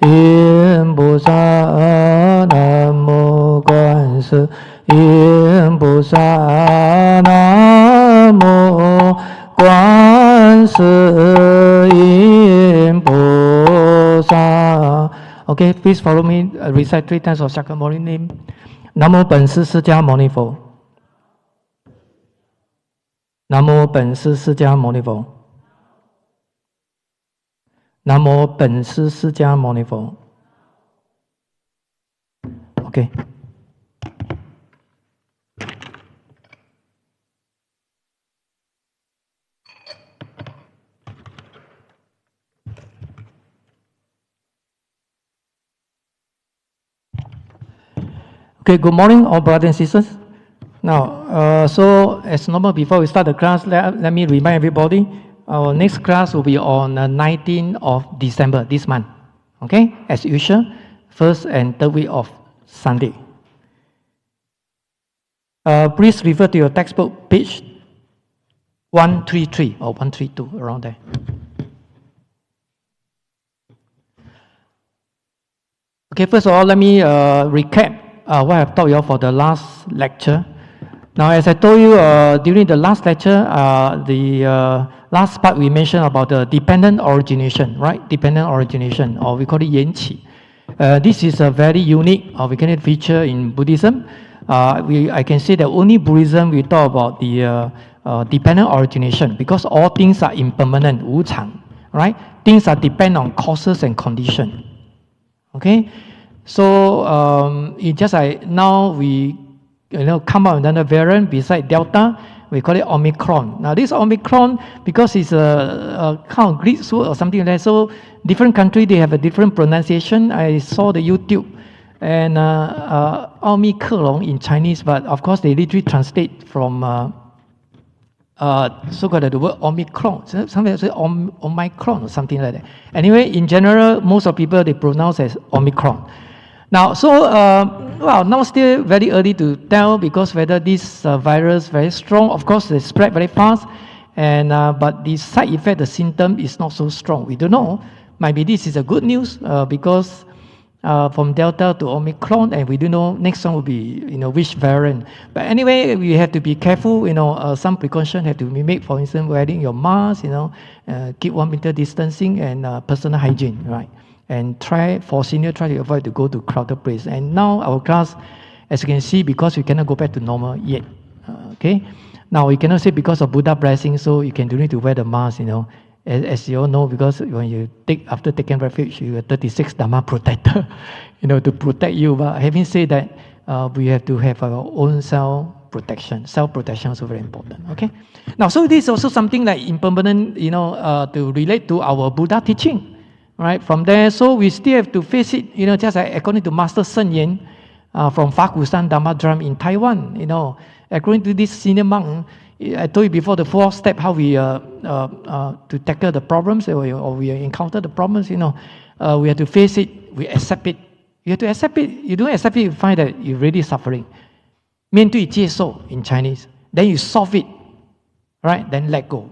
音菩萨，南无观世音菩萨，南无观世音菩萨。Okay, please follow me. Recite 3 times of Shakyamuni name. 南无本师释迦牟尼佛。南无本师释迦牟尼佛。南无本师释迦牟尼佛。Okay. Okay, good morning, all brothers and sisters. Now, so as normal, before we start the class, let me remind everybody, our next class will be on the 19th of December, this month. Okay, as usual, first and third week of Sunday. Please refer to your textbook, page 133 or 132, around there. Okay, first of all, let me recap what I've taught you all for the last lecture. Now, as I told you during the last lecture, the last part we mentioned about the dependent origination, right? Dependent origination, or we call it Yanqi. This is a very unique or recurrent feature in Buddhism. I can say that only Buddhism we talk about the dependent origination, because all things are impermanent, wu chang, right? Things are depend on causes and condition. Okay, so it just like now we come out with another variant beside Delta. We call it Omicron. Now this Omicron, because it's a kind of Greek word or something like that, so different country they have a different pronunciation. I saw the YouTube and Omicron in Chinese, but of course they literally translate from so-called the word Omicron. Something say Omicron or something like that. Anyway, in general, most of people they pronounce as Omicron. Now, so well, now still very early to tell, because whether this virus very strong. Of course, they spread very fast, and but the side effect, the symptom is not so strong. We don't know. Maybe this is a good news because from Delta to Omicron, and we don't know next one will be which variant. But anyway, we have to be careful. Some precaution have to be made. For instance, wearing your mask. Keep 1 meter distancing and personal hygiene, right? And for senior, try to avoid to go to crowded place. And now our class, as you can see, because we cannot go back to normal yet. Okay. Now we cannot say because of Buddha blessing, so you don't need to wear the mask. As you all know, because when you after taking refuge, you are 36 Dharma protector, to protect you. But having said that, we have to have our own self-protection. Self-protection is also very important. Okay. Now, so this is also something like impermanent, to relate to our Buddha teaching. Right, from there, so we still have to face it, just like according to Master Sen Yen from Fakusan Dharma Drum in Taiwan, according to this senior monk, I told you before the 4th step, how we to tackle the problems or we encounter the problems, we have to face it, we accept it. You have to accept it. You don't accept it, you find that you're really suffering. 面对接受 in Chinese, then you solve it, right? Then let go.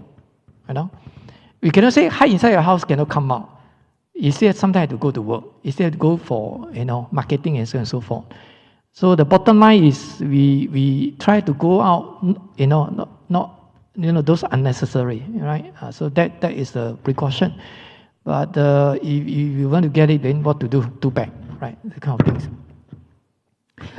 We cannot say hide inside your house, cannot come out. You still sometimes have to go to work. You still have to go for marketing and so on and so forth. So the bottom line is we try to go out, not those unnecessary, right? So that is the precaution. But if you want to get it, then what to do? Too bad, right? The kind of things.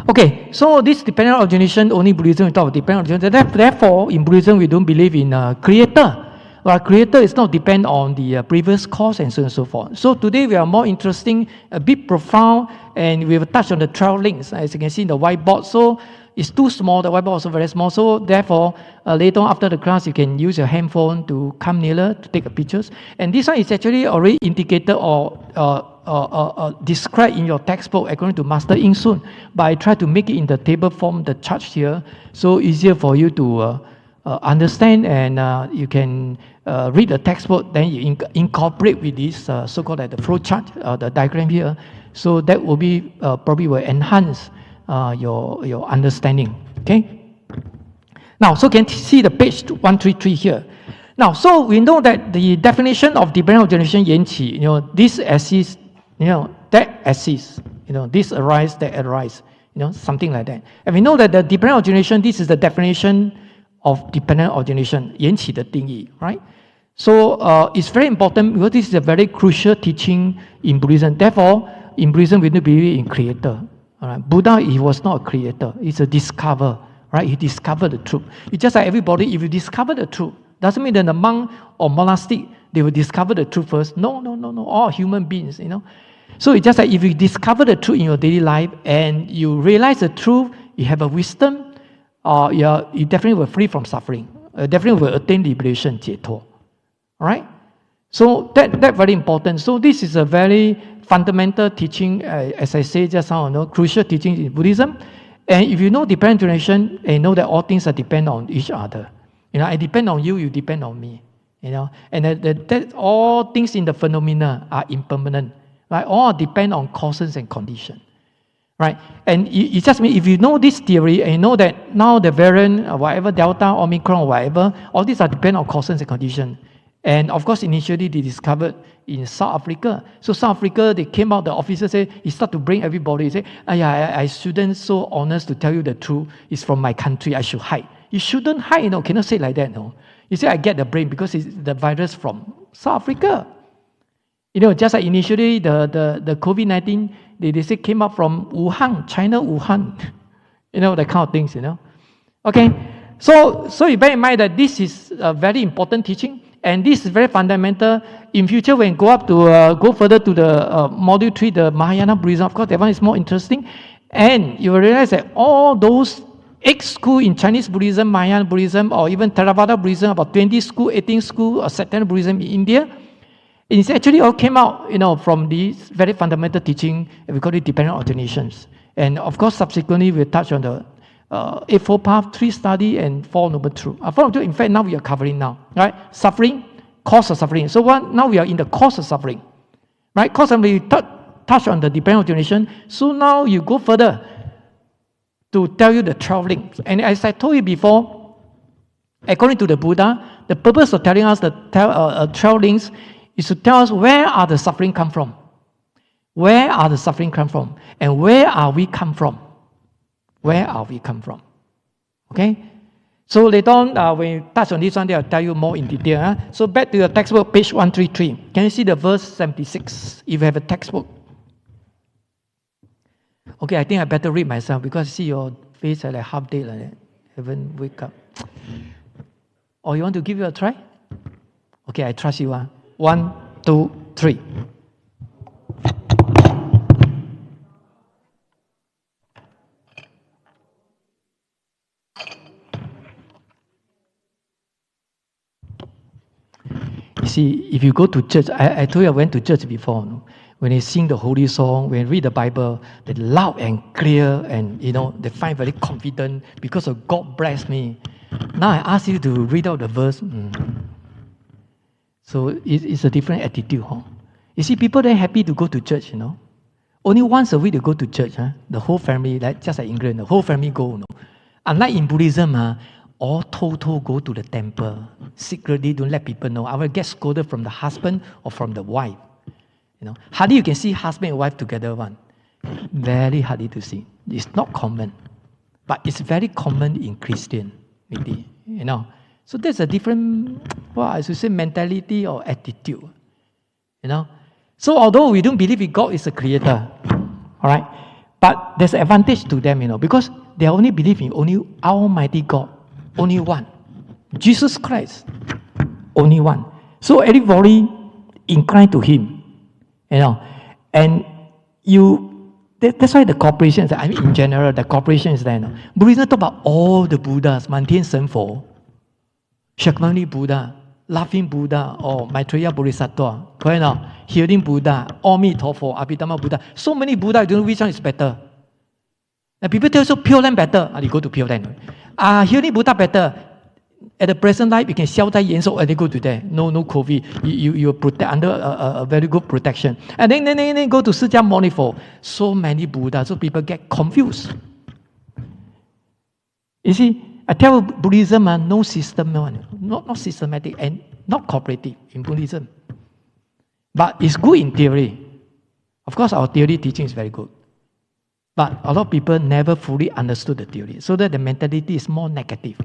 Okay, so this dependent origination, only Buddhism we talk about dependent origination. Therefore, in Buddhism we don't believe in creator. Our creator is not depend on the previous cause and so on and so forth. So today we are more interesting, a bit profound, and we will touch on the 12 links, as you can see in the whiteboard. So it's too small, the whiteboard also very small. So therefore, later on after the class, you can use your handphone to come nearer to take pictures. And this one is actually already indicated or described in your textbook according to Master Ing Sun. But I try to make it in the table form, the chart here, so easier for you to understand, and you can read the textbook, then you incorporate with this so-called the flow chart, the diagram here. So that will be probably will enhance your understanding. Okay. Now, so can see the page 133 here. Now, so we know that the definition of dependent origination Yanqi, this exists, that exists. This arise, that arise. Something like that. And we know that the dependent origination, this is the definition of dependent origination, 缘起的定义, right? So it's very important because this is a very crucial teaching in Buddhism. Therefore, in Buddhism, we need to believe in creator. All right? Buddha, he was not a creator. He's a discoverer, right? He discovered the truth. It's just like everybody, if you discover the truth, doesn't mean that the monk or monastic, they will discover the truth first. No. All human beings, So it's just like if you discover the truth in your daily life and you realize the truth, you have a wisdom, you definitely will free from suffering. Definitely will attain liberation, 解脱. All right? So that very important. So this is a very fundamental teaching, as I say just now, crucial teaching in Buddhism. And if you know dependent origination, and you know that all things are depend on each other. I depend on you, you depend on me. And that all things in the phenomena are impermanent. Right? All depend on causes and conditions. Right? And it just means if you know this theory and you know that now the variant, or whatever, Delta, Omicron, or whatever, all these are depend on causes and conditions. And of course, initially they discovered in South Africa. So South Africa, they came out, the officer said, he started to bring everybody. He said, I shouldn't so honest to tell you the truth. It's from my country, I should hide. You shouldn't hide, cannot say like that, no. You say, I get the brain because it's the virus from South Africa. Just like initially the COVID-19, they say came up from Wuhan, China, Wuhan. That kind of things, Okay, so you bear in mind that this is a very important teaching. And this is very fundamental. In future, when go further to the module 3, the Mahayana Buddhism, of course, that one is more interesting. And you will realize that all those 8 schools in Chinese Buddhism, Mahayana Buddhism, or even Theravada Buddhism, about 20 schools, 18 schools, or September Buddhism in India, it's actually all came out, from this very fundamental teaching, and we call it dependent originations. And of course, subsequently, we'll touch on the Eightfold Path, 3 study, and 4 Noble Truths. 4 Noble Truths, in fact, now we are covering now, right? Suffering, cause of suffering. So now we are in the cause of suffering, right? Cause of we touch on the dependent origination. So now you go further to tell you the 12 links. And as I told you before, according to the Buddha, the purpose of telling us the 12 links is to tell us where are the suffering come from. Where are the suffering come from? And where are we come from? Where are we come from? Okay? So later on, when you touch on this one, I'll tell you more in detail. So back to your textbook, page 133. Can you see the verse 76, if you have a textbook? Okay, I think I better read myself because I see your face at like half day like that. Haven't wake up. Or you want to give it a try? Okay, I trust you. 1, 2, 3. You see, if you go to church, I told you I went to church before. No? When they sing the holy song, when they read the Bible, they're loud and clear, and they find very confident because of God bless me. Now I ask you to read out the verse. So it's a different attitude. Huh? You see, people are happy to go to church. Only once a week they go to church. The whole family, just like England, the whole family go. Unlike in Buddhism, all total go to the temple. Secretly, don't let people know. I will get scolded from the husband or from the wife. Hardly you can see husband and wife together one. Very hardly to see. It's not common. But it's very common in Christian, maybe. So there's a different, I should say, mentality or attitude. So although we don't believe in God is a creator, all right, but there's an advantage to them, because they only believe in only Almighty God. Only one. Jesus Christ. Only one. So everybody inclined to Him. And that's why the cooperation is, in general, the cooperation is there. Buddhism talk about all the Buddhas, 满天神佛, Shakyamuni Buddha, Laughing Buddha, or Maitreya Bodhisattva, correct now? Healing Buddha, Amitofo, Abhidhamma Buddha. So many Buddha, you don't know which one is better. And people tell you, so Pure Land better. You go to Pure Land. Healing Buddha better. At the present life, you can sell that yen, so they go to there. No COVID. You protect under a very good protection. And then go to释迦牟尼佛. So many Buddha, so people get confused. You see, I tell Buddhism, no system, not systematic and not cooperative in Buddhism. But it's good in theory. Of course, our theory teaching is very good. But a lot of people never fully understood the theory, so that the mentality is more negative.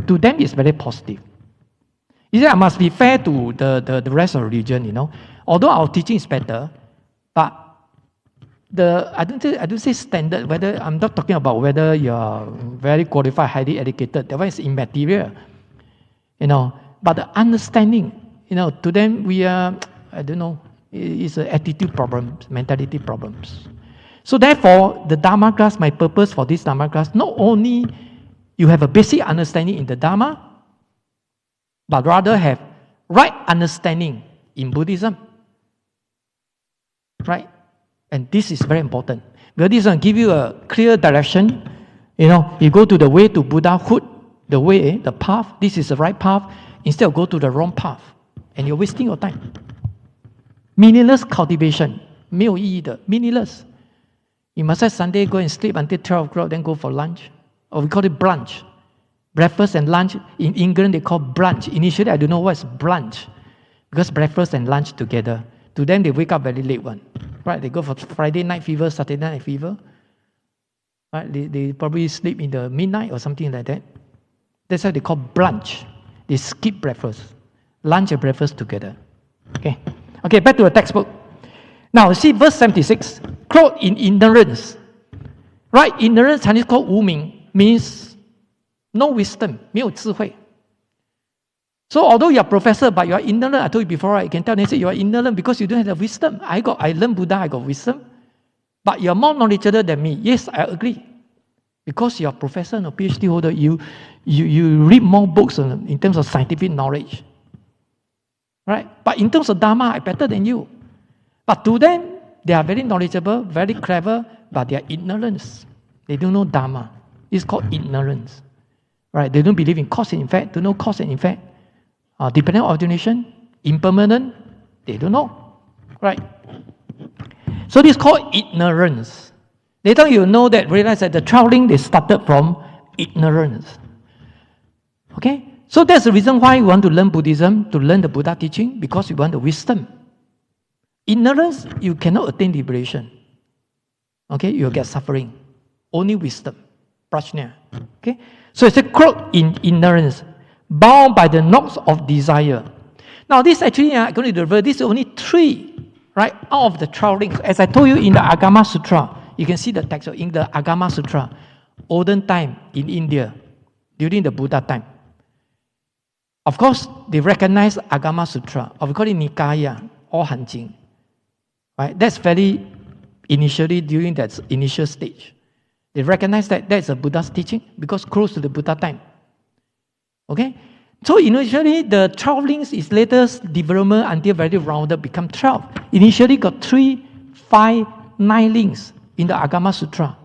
To them, it's very positive. You see, I must be fair to the rest of religion, you know. Although our teaching is better, but I don't say standard, whether I'm not talking about whether you're very qualified, highly educated, that one is immaterial. You know, but the understanding, you know, to them we are, I don't know, it's an attitude problem, mentality problems. So therefore, the Dharma class, my purpose for this Dharma class, not only you have a basic understanding in the Dharma, but rather have right understanding in Buddhism. Right? And this is very important. Because this will give you a clear direction. You know, you go to the way to Buddhahood, the way, the path, this is the right path, instead of go to the wrong path. And you're wasting your time. Meaningless cultivation, 没有意义的, meaningless. You must have Sunday go and sleep until 12 o'clock, then go for lunch. Or we call it brunch. Breakfast and lunch. In England, they call brunch. Initially, I don't know what's brunch. Because breakfast and lunch together. To them, they wake up very late one. Right? They go for Friday night fever, Saturday night fever. Right? They probably sleep in the midnight or something like that. That's why they call brunch. They skip breakfast. Lunch and breakfast together. Okay, back to the textbook. Now, see verse 76. Clothed in ignorance. Right? Ignorance, Chinese called 无明, means no wisdom, 没有智慧. So although you are professor, but you are ignorant, I told you before, right? You can tell them, say you are ignorant because you don't have the wisdom. I learned Buddha, I got wisdom. But you are more knowledgeable than me. Yes, I agree. Because you are professor, no PhD holder, you read more books in terms of scientific knowledge. Right? But in terms of Dharma, I'm better than you. But to them, they are very knowledgeable, very clever, but they are ignorance. They don't know Dharma. It's called ignorance. Right? They don't believe in cause and effect, don't know cause and effect. Dependent origination, impermanent, they don't know. Right? So this is called ignorance. Later you know that, realize that the traveling, they started from ignorance. Okay? So that's the reason why we want to learn Buddhism, to learn the Buddha teaching, because we want the wisdom. Ignorance, you cannot attain liberation. Okay? You'll get suffering. Only wisdom. Prajna. Okay? So it's a cloak in ignorance, bound by the knots of desire. Now this actually, I'm going to refer, this is only 3, right, out of the 12 links. As I told you in the Agama Sutra, you can see the text in the Agama Sutra, olden time in India, during the Buddha time. Of course, they recognize Agama Sutra, or we call it Nikaya, or Hanjing. Right? That's very initially, during that initial stage. They recognize that that's a Buddha's teaching, because close to the Buddha time. Okay? So initially, the 12 links is later development until very rounded, become 12. Initially got 3, 5, 9 links in the Agama Sutra.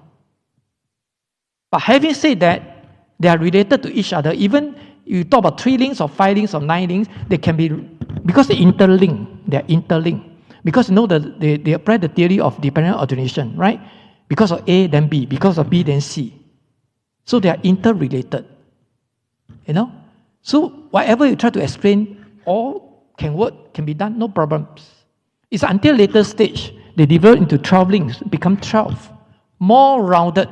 But having said that, they are related to each other. Even you talk about 3 links or 5 links or 9 links, they can be, because they interlink, they are interlinked. Because you know they apply the theory of dependent origination, right? Because of A, then B. Because of B, then C. So they are interrelated. You know? So whatever you try to explain, all can work, can be done, no problems. It's until later stage, they develop into 12 links, become 12. More rounded.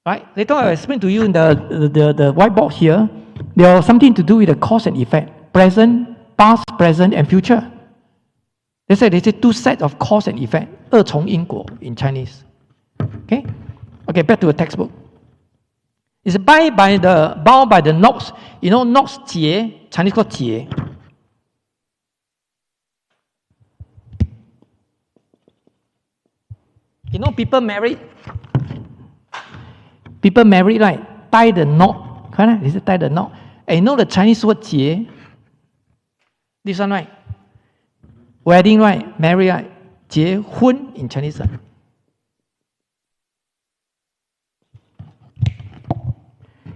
Right? Later I'll explain to you in the whiteboard here, there are something to do with the cause and effect. Present, past, present, and future. They say 2 sets of cause and effect. 二重因果 in Chinese. Okay? Okay, back to the textbook. It's bound by the knots. You know knots, 结, Chinese called 结. You know people married? People married, right? Tie the knot. Correct? They say tie the knot. And you know the Chinese word 结? This one, right? Wedding, right? Marry, right? 结婚 in Chinese.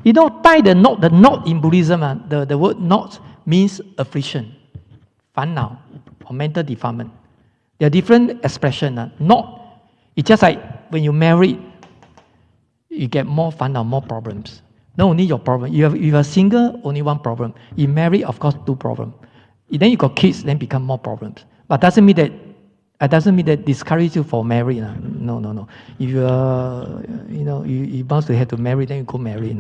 You know, tie the knot in Buddhism, the word knot means affliction, 烦恼, or mental defilement. There are different expressions. Knot, it's just like when you marry, you get more 烦恼, more problems. Not only your problem. If you are single, only 1 problem. You marry, of course, 2 problems. Then you got kids, then become more problems. But doesn't mean that It doesn't mean that discourage you for marriage. No. If you bound to have to marry, then you go marry.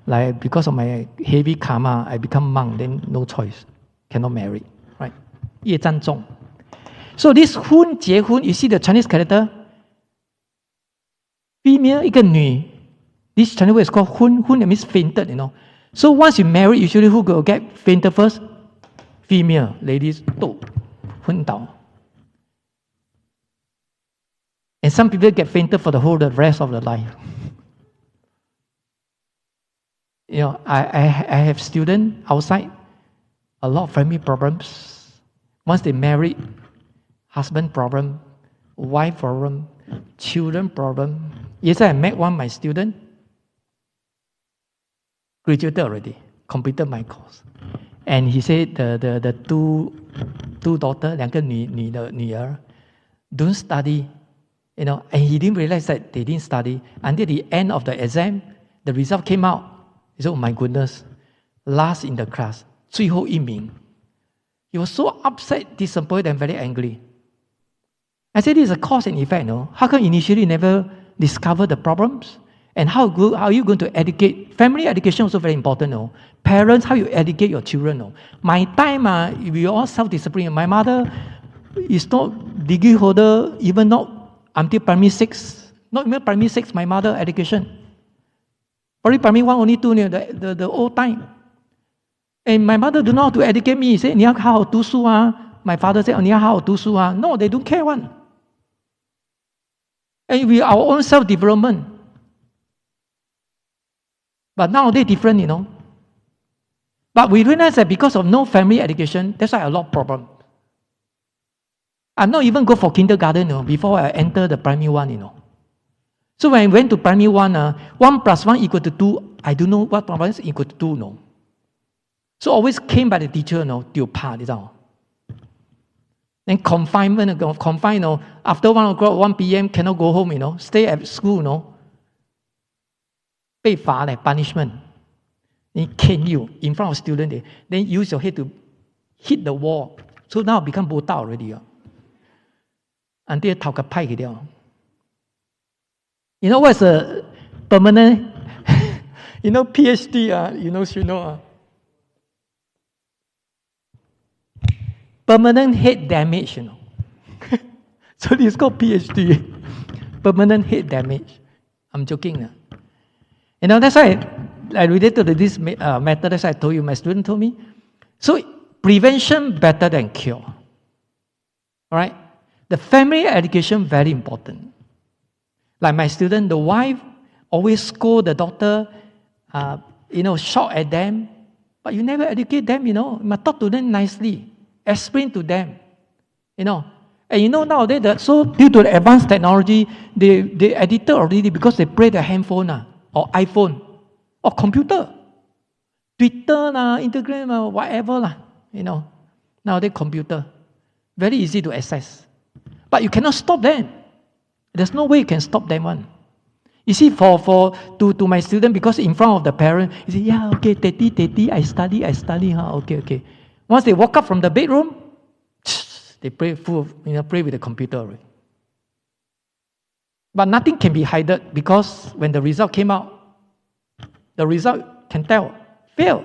Like because of my heavy karma, I become monk. Then no choice, cannot marry. Right? 业障重. So this 婚结婚, you see the Chinese character. Female 一个女. This Chinese word is called 婚. 婚 means fainted. So once you marry, usually who will get fainted first? Female, ladies, 昏倒. And some people get fainted for the rest of the life. I have students outside, a lot of family problems. Once they marry, husband problem, wife problem, children problem. Yesterday I met one of my students, graduated already, completed my course. And he said the two daughters, 两个女儿, don't study. And he didn't realize that they didn't study. Until the end of the exam, the result came out. He said, oh my goodness, last in the class, 最后一名. He was so upset, disappointed, and very angry. I said, this is a cause and effect, How come initially you never discover the problems? And how are you going to educate? Family education is also very important, Parents, how you educate your children, My time, we all self-discipline. My mother is not degree holder, even not until primary 6. Not even primary 6, my mother education. Probably primary 1, only 2, the old time. And my mother do not know how to educate me. He said, 你要好好读书啊. My father said, 你要好好读书啊. No, they don't care one. And we our own self-development. But nowadays different, But we realize that because of no family education, that's why a lot of problems. I not even go for kindergarten, before I enter the primary 1, So when I went to primary 1, 1 plus 1 equal to 2, I don't know what 1 is equal to 2, So always came by the teacher, 丢怕, 你知道? Then confined, after 1 o'clock, 1 p.m. cannot go home, stay at school, 被罚 punishment. They cane you in front of students, then use your head to hit the wall. So now become botak already. Until 頭殼派掉. You know what's a permanent, PhD, permanent head damage, So this is called PhD, permanent head damage. I'm joking. That's why I related to this method, as I told you, my student told me. So prevention better than cure. All right? The family education very important. Like my student, the wife always scold the daughter, shout at them, but you never educate them, You must talk to them nicely, explain to them, And nowadays, so due to the advanced technology, they edited already because they play the handphone or iPhone or computer, Twitter, Instagram, whatever, Nowadays, computer, very easy to access. But you cannot stop them. There's no way you can stop them one. You see, to my student, because in front of the parent, you say, yeah, okay, teti, I study, okay. Once they walk up from the bedroom, they play with the computer already. But nothing can be hidden because when the result came out, the result can tell, fail.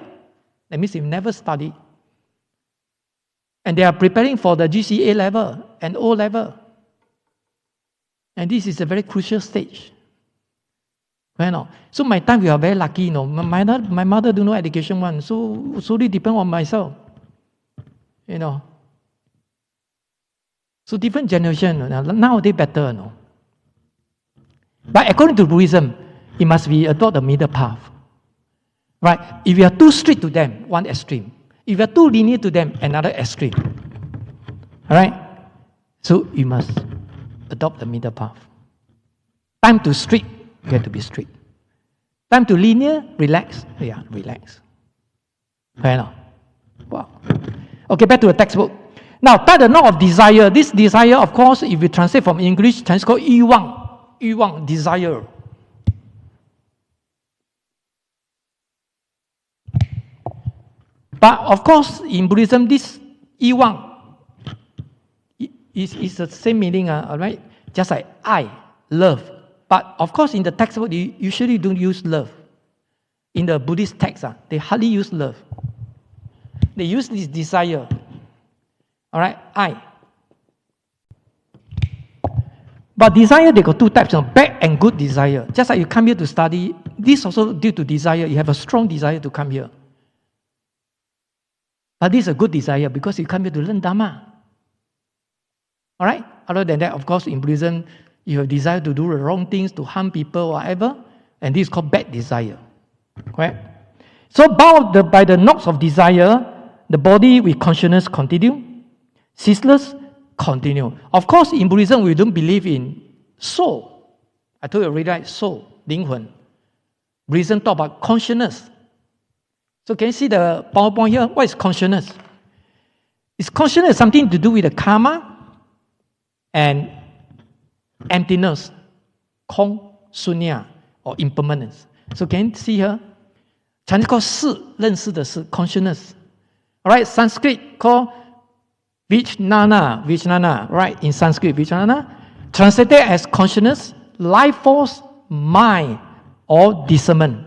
That means you never study. And they are preparing for the GCA level and O level. And this is a very crucial stage. So my time we are very lucky. My mother do no education one, so solely depend on myself. So different generation. Nowadays better. But according to Buddhism, it must be adopt the middle path. Right? If you are too strict to them, one extreme. If you are too lenient to them, another extreme. All right? So you must adopt the middle path. Time to strict, you have to be strict. Time to lenient, relax. Yeah, relax. Fair enough. Wow. Okay, back to the textbook. Now, tie the knot of desire. This desire, of course, if you translate from English, Chinese called 欲望. 欲望, desire. But of course, in Buddhism, this 欲望, It's the same meaning, all right? Just like I, love. But of course, in the textbook, they usually don't use love. In the Buddhist text, they hardly use love. They use this desire. All right, I. But desire, they got two types, bad and good desire. Just like you come here to study, this also due to desire. You have a strong desire to come here. But this is a good desire because you come here to learn Dharma. All right? Other than that, of course, in Buddhism, you have desire to do the wrong things, to harm people, whatever, and this is called bad desire. Correct? So bound by the knots of desire, the body with consciousness continue, ceaseless continue. Of course, in Buddhism, we don't believe in soul. I told you already, right? Soul, 灵魂. Buddhism talk about consciousness. So can you see the PowerPoint here? What is consciousness? Is consciousness something to do with the karma and emptiness, 空, sunya, or impermanence? So can you see here? Chinese called 识, 认识的识, consciousness. All right, Sanskrit called Vijnana, right? In Sanskrit, Vijnana, translated as consciousness, life force, mind, or discernment.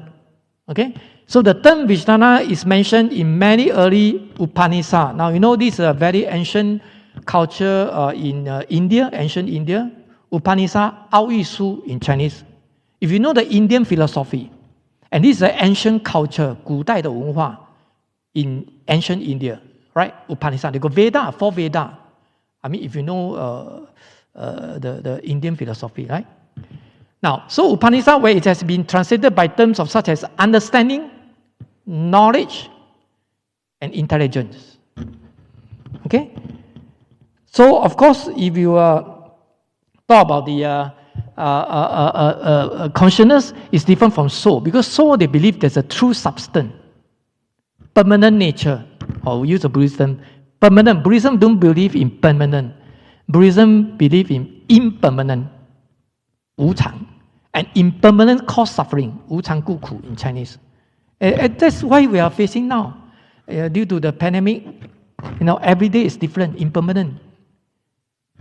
Okay? So the term Vijnana is mentioned in many early Upanishads. Now, you know this is a very ancient culture in India, ancient India. Upanishad, 奥义书 in Chinese. If you know the Indian philosophy, and this is an ancient culture, 古代的文化 in ancient India. Right? Upanishad. They go Veda, 4 Veda. I mean, if you know the Indian philosophy, right? Now, so Upanishad, where it has been translated by terms of such as understanding, knowledge, and intelligence. Okay? So, of course, if you talk about the consciousness, is different from soul. Because soul, they believe there's a true substance, permanent nature. Or we use the Buddhism, permanent. Buddhism don't believe in permanent. Buddhism believe in impermanent, 无常. And impermanent cause suffering, 无常故苦 in Chinese. That's why we are facing now. Due to the pandemic, every day is different, impermanent.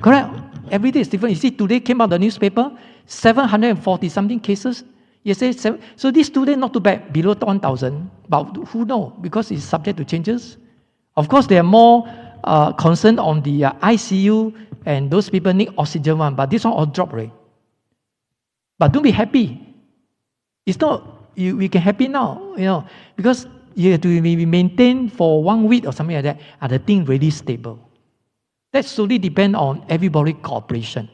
Correct? Every day is different. You see, today came out the newspaper, 740 something cases. Yesterday, so this today not too bad, below 1,000. But who knows? Because it's subject to changes. Of course, they are more concerned on the ICU and those people need oxygen one. But this one all drop already. But don't be happy. It's not we can happy now, because you have to be maintained for 1 week or something like that. Are the thing really stable? That solely depend on everybody cooperation.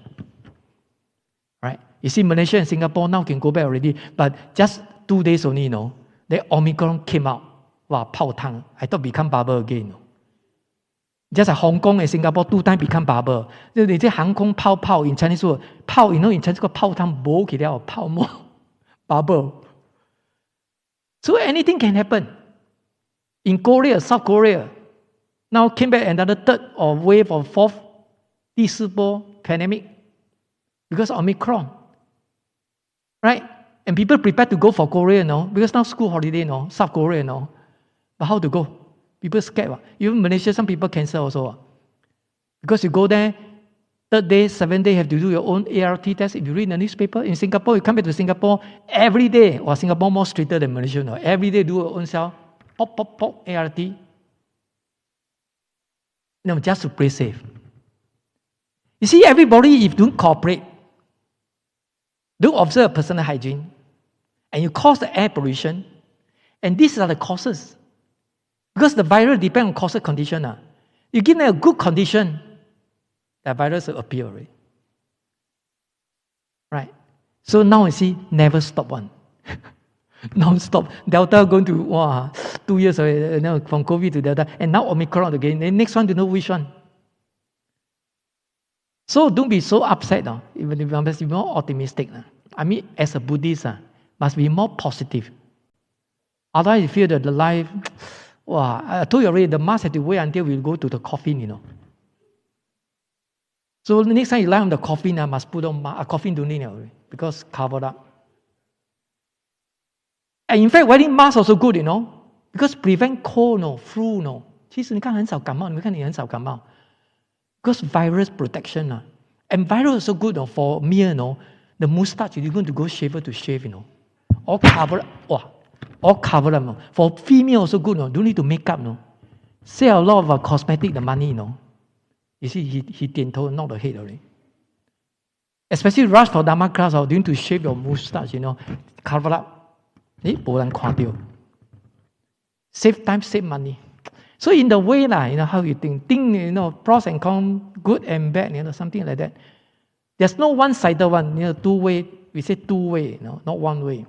Right? You see, Malaysia and Singapore now can go back already, but just 2 days only, the Omicron came out. Wow, 泡汤. I thought become bubble again. Just like Hong Kong and Singapore 2 times become bubble. 你这航空泡泡 in Chinese word, 泡 in Chinese called 泡汤 boil 起来泡沫 bubble. So anything can happen. In Korea, South Korea, now came back another third or wave or fourth 第四波 pandemic because of Omicron. Right? And people prepare to go for Korea, because now school holiday, South Korea, But how to go? People scared. Even Malaysia, some people cancel also. Because you go there, 3rd day, 7th day, you have to do your own ART test. If you read the newspaper, in Singapore, you come back to Singapore, every day, Singapore more stricter than Malaysia. Every day do your own self, pop, ART. Just to play safe. You see, everybody, if you don't cooperate, don't observe personal hygiene, and you cause the air pollution, and these are the causes. Because the virus depends on causal condition. You give them a good condition, the virus will appear already. Right? So now you see, never stop one. Non-stop. Delta going to 2 years already, from COVID to Delta, and now Omicron again. The next one to know which one. So don't be so upset. Even if you must be more optimistic. I mean, as a Buddhist, must be more positive. Otherwise, you feel that the life, I told you already, the mask have to wait until we go to the coffin, So the next time you lie on the coffin, must put on a coffin don't need because covered up. And in fact, wearing mask also good, because prevent cold, flu, 其实你看很少感冒，你们看你很少感冒。Because virus protection. And virus is so good for male, the mustache, you're going to go shaver to shave, all cover up. All cover up. For female also good, don't need to make up. Sell a lot of cosmetic, the money, You see, he didn't not the head already. Especially rush for Dharma class, you need to shave your mustache, cover up. Save time, save money. So in the way, how you think, pros and cons, good and bad, something like that. There's no one-sided one, two-way. We say two-way, not one way.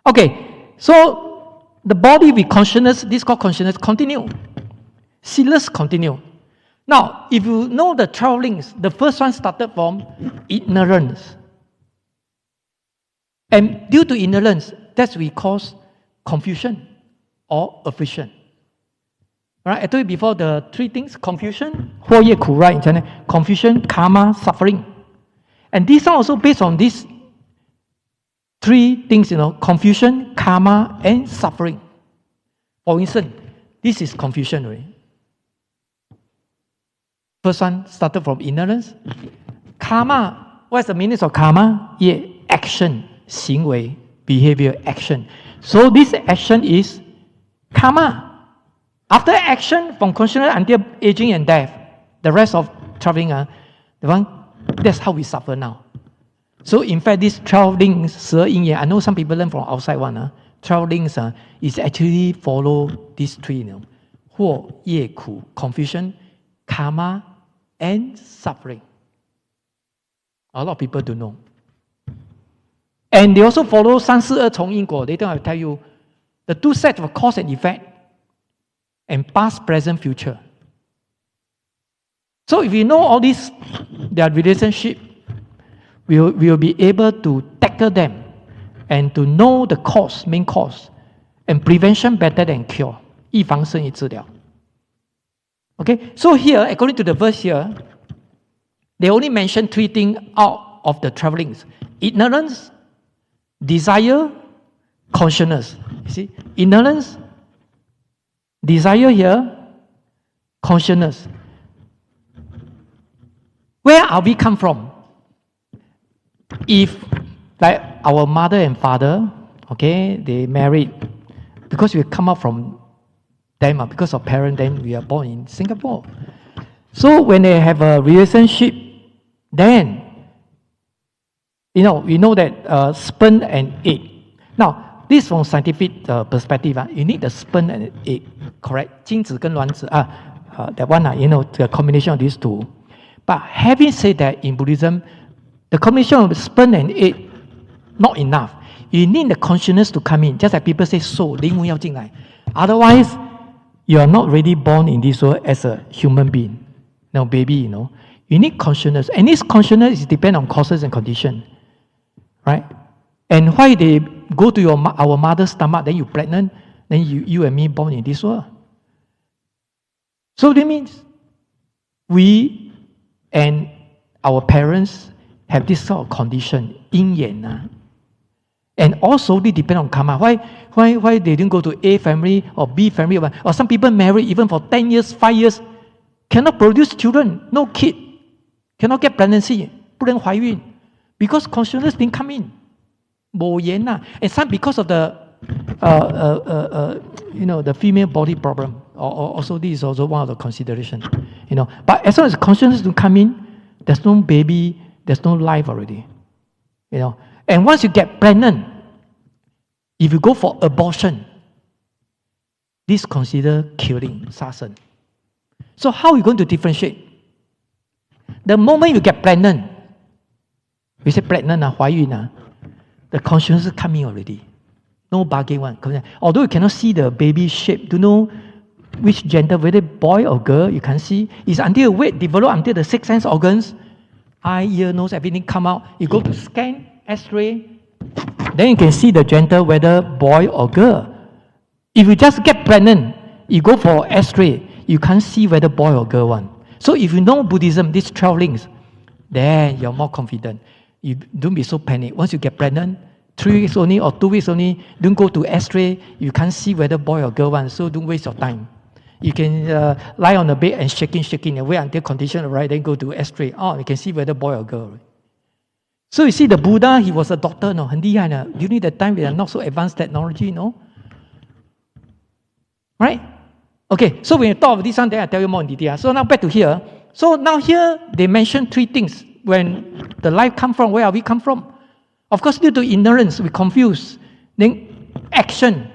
Okay, so the body with consciousness, this called consciousness, continue. Seedless continue. Now, if you know the 12 links, the first one started from ignorance. And due to ignorance, that's we cause confusion or affliction. Right? I told you before the three things: confusion, 祸业苦, right? In China, confusion, karma, suffering. And these are also based on these three things, confusion, karma, and suffering. For instance, this is confusion, right? First one started from ignorance. Karma, what's the meaning of karma? Yeah, action, 行为, behavior, action. So this action is karma. After action, from consciousness until aging and death, the rest of traveling, that's how we suffer now. So in fact, these 12 links, 12因缘, I know some people learn from outside one. 12 links is actually follow these three. 祸业苦, confusion, karma, and suffering. A lot of people don't know. And they also follow 三世二重因果. Later I'll tell you the two sets of cause and effect, and past, present, future. So if we know all this, their relationship, we will be able to tackle them and to know the cause, main cause, and prevention better than cure. 预防胜于治疗. Okay, so here, according to the verse here, they only mention three things out of the travelings: ignorance, desire, consciousness. You see, ignorance, desire here, consciousness. Where are we come from? If, like our mother and father, okay, they married, because we come out from them, because of parents, then we are born in Singapore. So when they have a relationship, then, we know that sperm and egg. Now, this from scientific perspective, you need the sperm and egg, correct? 精子跟卵子, that one, the combination of these two. But having said that, in Buddhism, the combination of sperm and egg, not enough. You need the consciousness to come in. Just like people say, soul, 灵魂要进来. Otherwise, you are not really born in this world as a human being. No, baby, You need consciousness. And this consciousness is depend on causes and conditions. Right? And why they go to our mother's stomach, then you pregnant, then you and me born in this world. So that means we and our parents have this sort of condition, 因缘. And also they depend on karma. Why they didn't go to A family or B family? Or some people marry even for 10 years, 5 years, cannot produce children, no kid, cannot get pregnancy, 不能怀孕, because consciousness didn't come in. 没缘. And some because of the the female body problem. Also this is also one of the considerations. But as long as consciousness don't come in, there's no baby, there's no life already. And once you get pregnant, if you go for abortion, this is considered killing, 杀生. So how are you going to differentiate? The moment you get pregnant, we say pregnant, 怀孕, the consciousness is coming already. No bargain one. Although you cannot see the baby shape, to know which gender, whether boy or girl, you can see. It's until weight develop, until the six sense organs, eye, ear, nose, everything come out. You go to scan, X-ray, then you can see the gender, whether boy or girl. If you just get pregnant, you go for X-ray, you can't see whether boy or girl one. So if you know Buddhism, these 12 links, then you're more confident. You don't be so panicked. Once you get pregnant, 3 weeks only or 2 weeks only, don't go to X-ray, you can't see whether boy or girl one, so don't waste your time. You can lie on the bed and shaking, and wait until condition right, then go to X-ray. You can see whether boy or girl. So you see, the Buddha, he was a doctor, no, 很厉害呢. During that time, we are not so advanced technology, no. Right? Okay. So when you talk of this one, then I tell you more in detail. So now back to here. So now here they mention three things. When the life come from, where are we come from? Of course, due to ignorance, we confuse. Then action.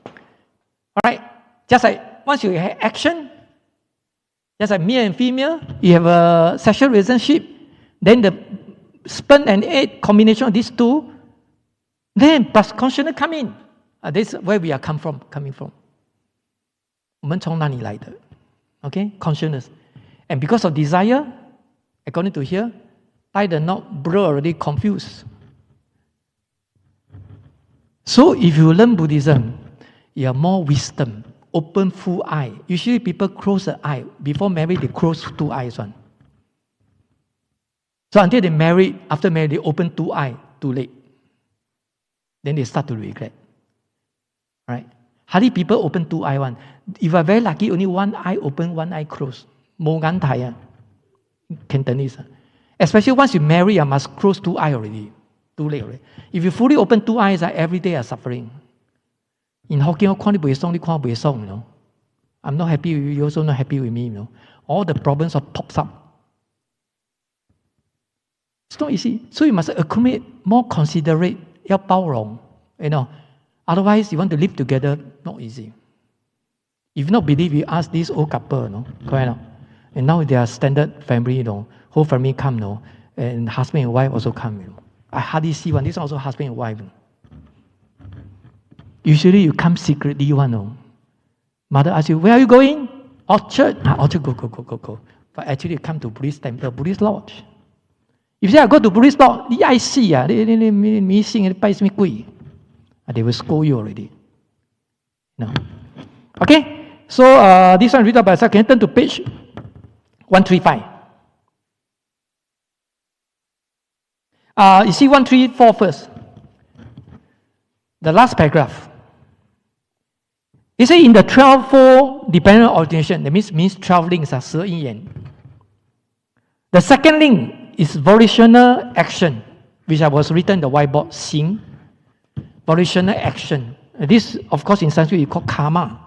All right. Just like once you have action, just like male and female, you have a sexual relationship, then the sperm and egg combination of these two, then plus consciousness come in. This is where we are coming from. 我们从哪里来的? Okay, consciousness. And because of desire, according to here, tie the knot, blur already confused. So if you learn Buddhism, you have more wisdom. Open full eye. Usually people close the eye. Before marriage, they close two eyes. One. So until they marry, after marriage, they open two eyes, too late. Then they start to regret. Right? Hardly people open two eyes. One. If you are very lucky, only one eye open, one eye closed. Mo gan thai, Cantonese. Especially once you marry, you must close two eyes already. Too late already. If you fully open two eyes, every day are suffering. In Hokkien, you know. I'm not happy with you, you're also not happy with me, you know. All the problems pops up. It's not easy. So you must accumulate more considerate, 要包容, you know. Otherwise, you want to live together, not easy. If you not believe, you ask this old couple, you know, correct? And now they are standard family, you know, whole family come, you know, and husband and wife also come, you know. I hardly see one. This is also husband and wife. You know. Usually you come secretly, one, no. Mother asks you, where are you going? Orchard. Orchard, go. But actually you come to Buddhist temple, Buddhist lodge. If you say, I go to Buddhist lodge, I see, they will scold you already. No. Okay, so this one read out by itself. Can you turn to page 135? You see 134 first. The last paragraph. It says in the 12-fold dependent origination, that means 12 links are 12因缘. The second link is volitional action, which was written in the whiteboard, 行. Volitional action. This, of course, in Sanskrit, is called karma.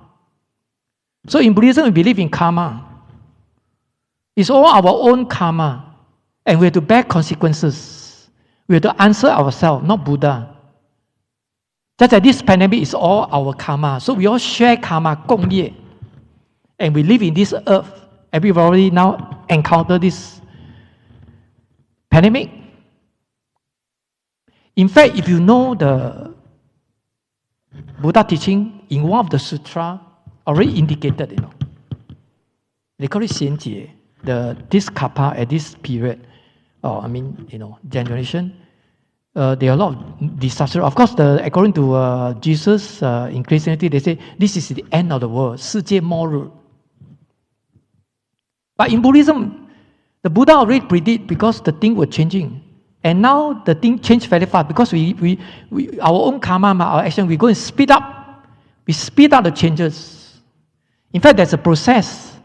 So in Buddhism, we believe in karma. It's all our own karma. And we have to bear consequences. We have to answer ourselves, not Buddha. Just like this pandemic is all our karma. So we all share karma, 共业. And we live in this earth. And we've already now encountered this pandemic. In fact, if you know the Buddha teaching, in one of the sutra, already indicated, you know. They call it 贤解, this kappa at this period, generation, there are a lot of disaster. Of course, according to Jesus in Christianity, they say this is the end of the world, 世界末日. But in Buddhism, the Buddha already predict because the thing was changing. And now the thing changed very fast because we our own karma, our action, we go and speed up. We speed up the changes. In fact, there's a process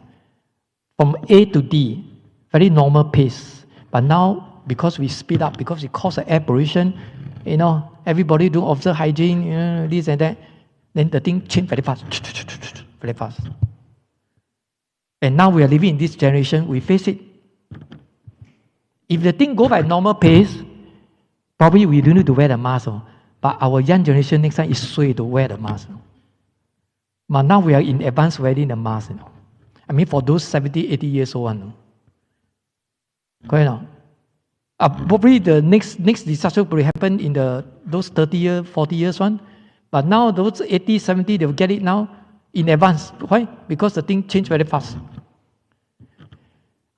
from A to D, very normal pace. But now, because we speed up, because it causes air pollution, you know, everybody do observe hygiene, you know, this and that, then the thing changed very fast, very fast. And now we are living in this generation, we face it. If the thing go by normal pace, probably we don't need to wear the mask. But our young generation next time is sway to wear the mask. But now we are in advance wearing the mask. You know. I mean, for those 70, 80 years old, no? Correct now. Probably the next disaster will happen in those 30 years, 40 years one. But now those 80, 70, they will get it now in advance. Why? Because the thing changed very fast.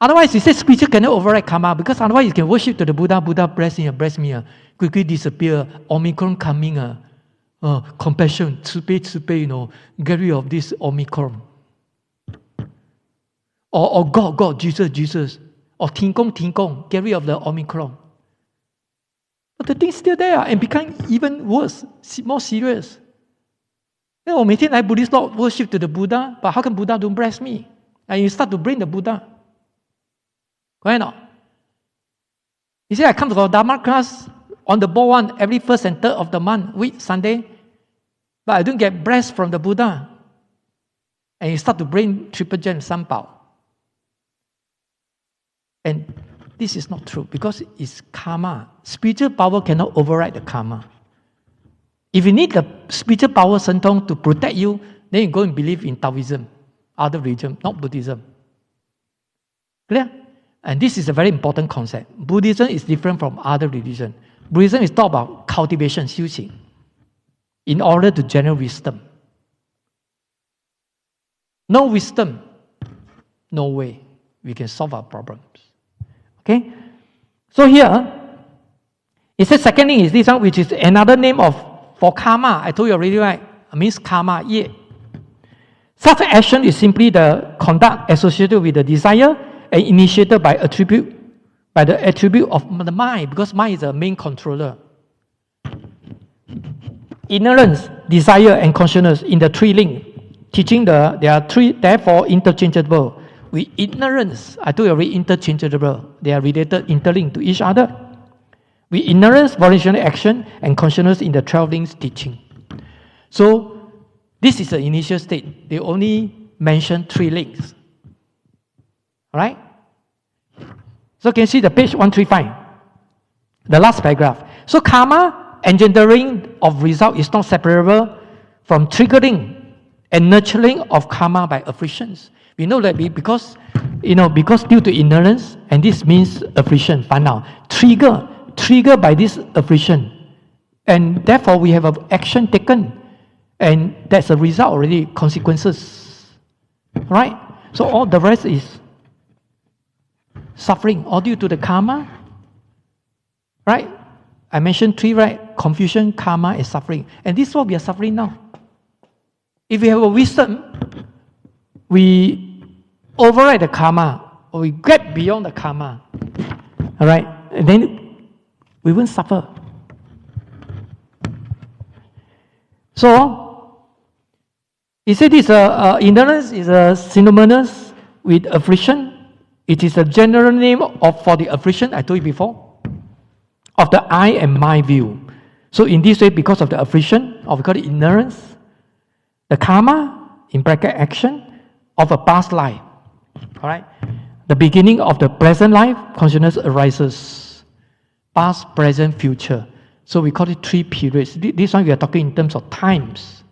Otherwise, he says spiritual cannot override karma because otherwise you can worship to the Buddha. Buddha bless me, quickly disappear. Omicron coming, compassion, 慈悲, you know, get rid of this Omicron. Or God, Jesus. Or 停工, get rid of the Omicron. But the thing's still there and become even worse, more serious. 我每天来 Buddhist Lord worship to the Buddha, but how come Buddha don't bless me? And you start to blame the Buddha. Correct or not? You say, I come to our Dharma class on the ball one every first and third of the month, week, Sunday, but I don't get blessed from the Buddha. And you start to blame Triple Gem Sanpao. And this is not true because it's karma. Spiritual power cannot override the karma. If you need the spiritual power Sentong to protect you, then you go and believe in Taoism, other religion, not Buddhism. Clear? And this is a very important concept. Buddhism is different from other religion. Buddhism is talk about cultivation, 修行, in order to generate wisdom. No wisdom, no way we can solve our problems. Okay? So here, it says second thing is this one, which is another name for karma. I told you already, right? It means karma, yeah. Such action is simply the conduct associated with the desire and initiated by the attribute of the mind, because mind is the main controller. Ignorance, desire, and consciousness in the three link, teaching they are three, therefore interchangeable. With ignorance, I told you already, interchangeable. They are related, interlinked to each other. With ignorance, volitional action, and consciousness in the 12 links teaching. So, this is the initial state. They only mention 3 links. Alright? So, can you see the page 135? The last paragraph. So, karma, engendering of result is not separable from triggering and nurturing of karma by afflictions. We know that because due to ignorance, and this means affliction, now triggered by this affliction, and therefore we have an action taken, and that's a result already, consequences. Right? So all the rest is suffering, all due to the karma. Right? I mentioned 3, right? Confusion, karma, and suffering. And this is what we are suffering now. If we have a wisdom, we override the karma, or we get beyond the karma. Alright? And then we won't suffer. So, he said this ignorance is synonymous with affliction. It is a general name for the affliction, I told you before, of the I and my view. So in this way, because of the affliction, or we call it ignorance, the karma, in bracket action, of a past life. Alright? The beginning of the present life, consciousness arises. Past, present, future. So we call it 3 periods. This one we are talking in terms of times.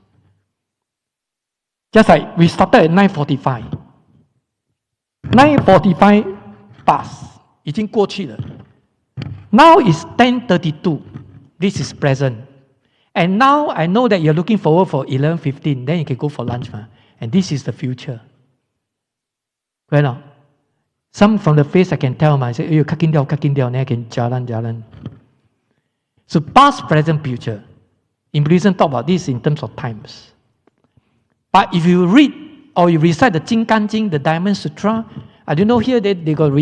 Just like we started at 9:45. 9:45 pass, 已经过去了. Now it's 10:32. This is present. And now I know that you're looking forward for 11:15. Then you can go for lunch. And this is the future. Well, some from the face I can tell, I say, you're cutting down, then I can jalan. So past, present, future. In Buddhism, talk about this in terms of times. But if you read or you recite the Jing Gan Jing, the Diamond Sutra, I don't know here they got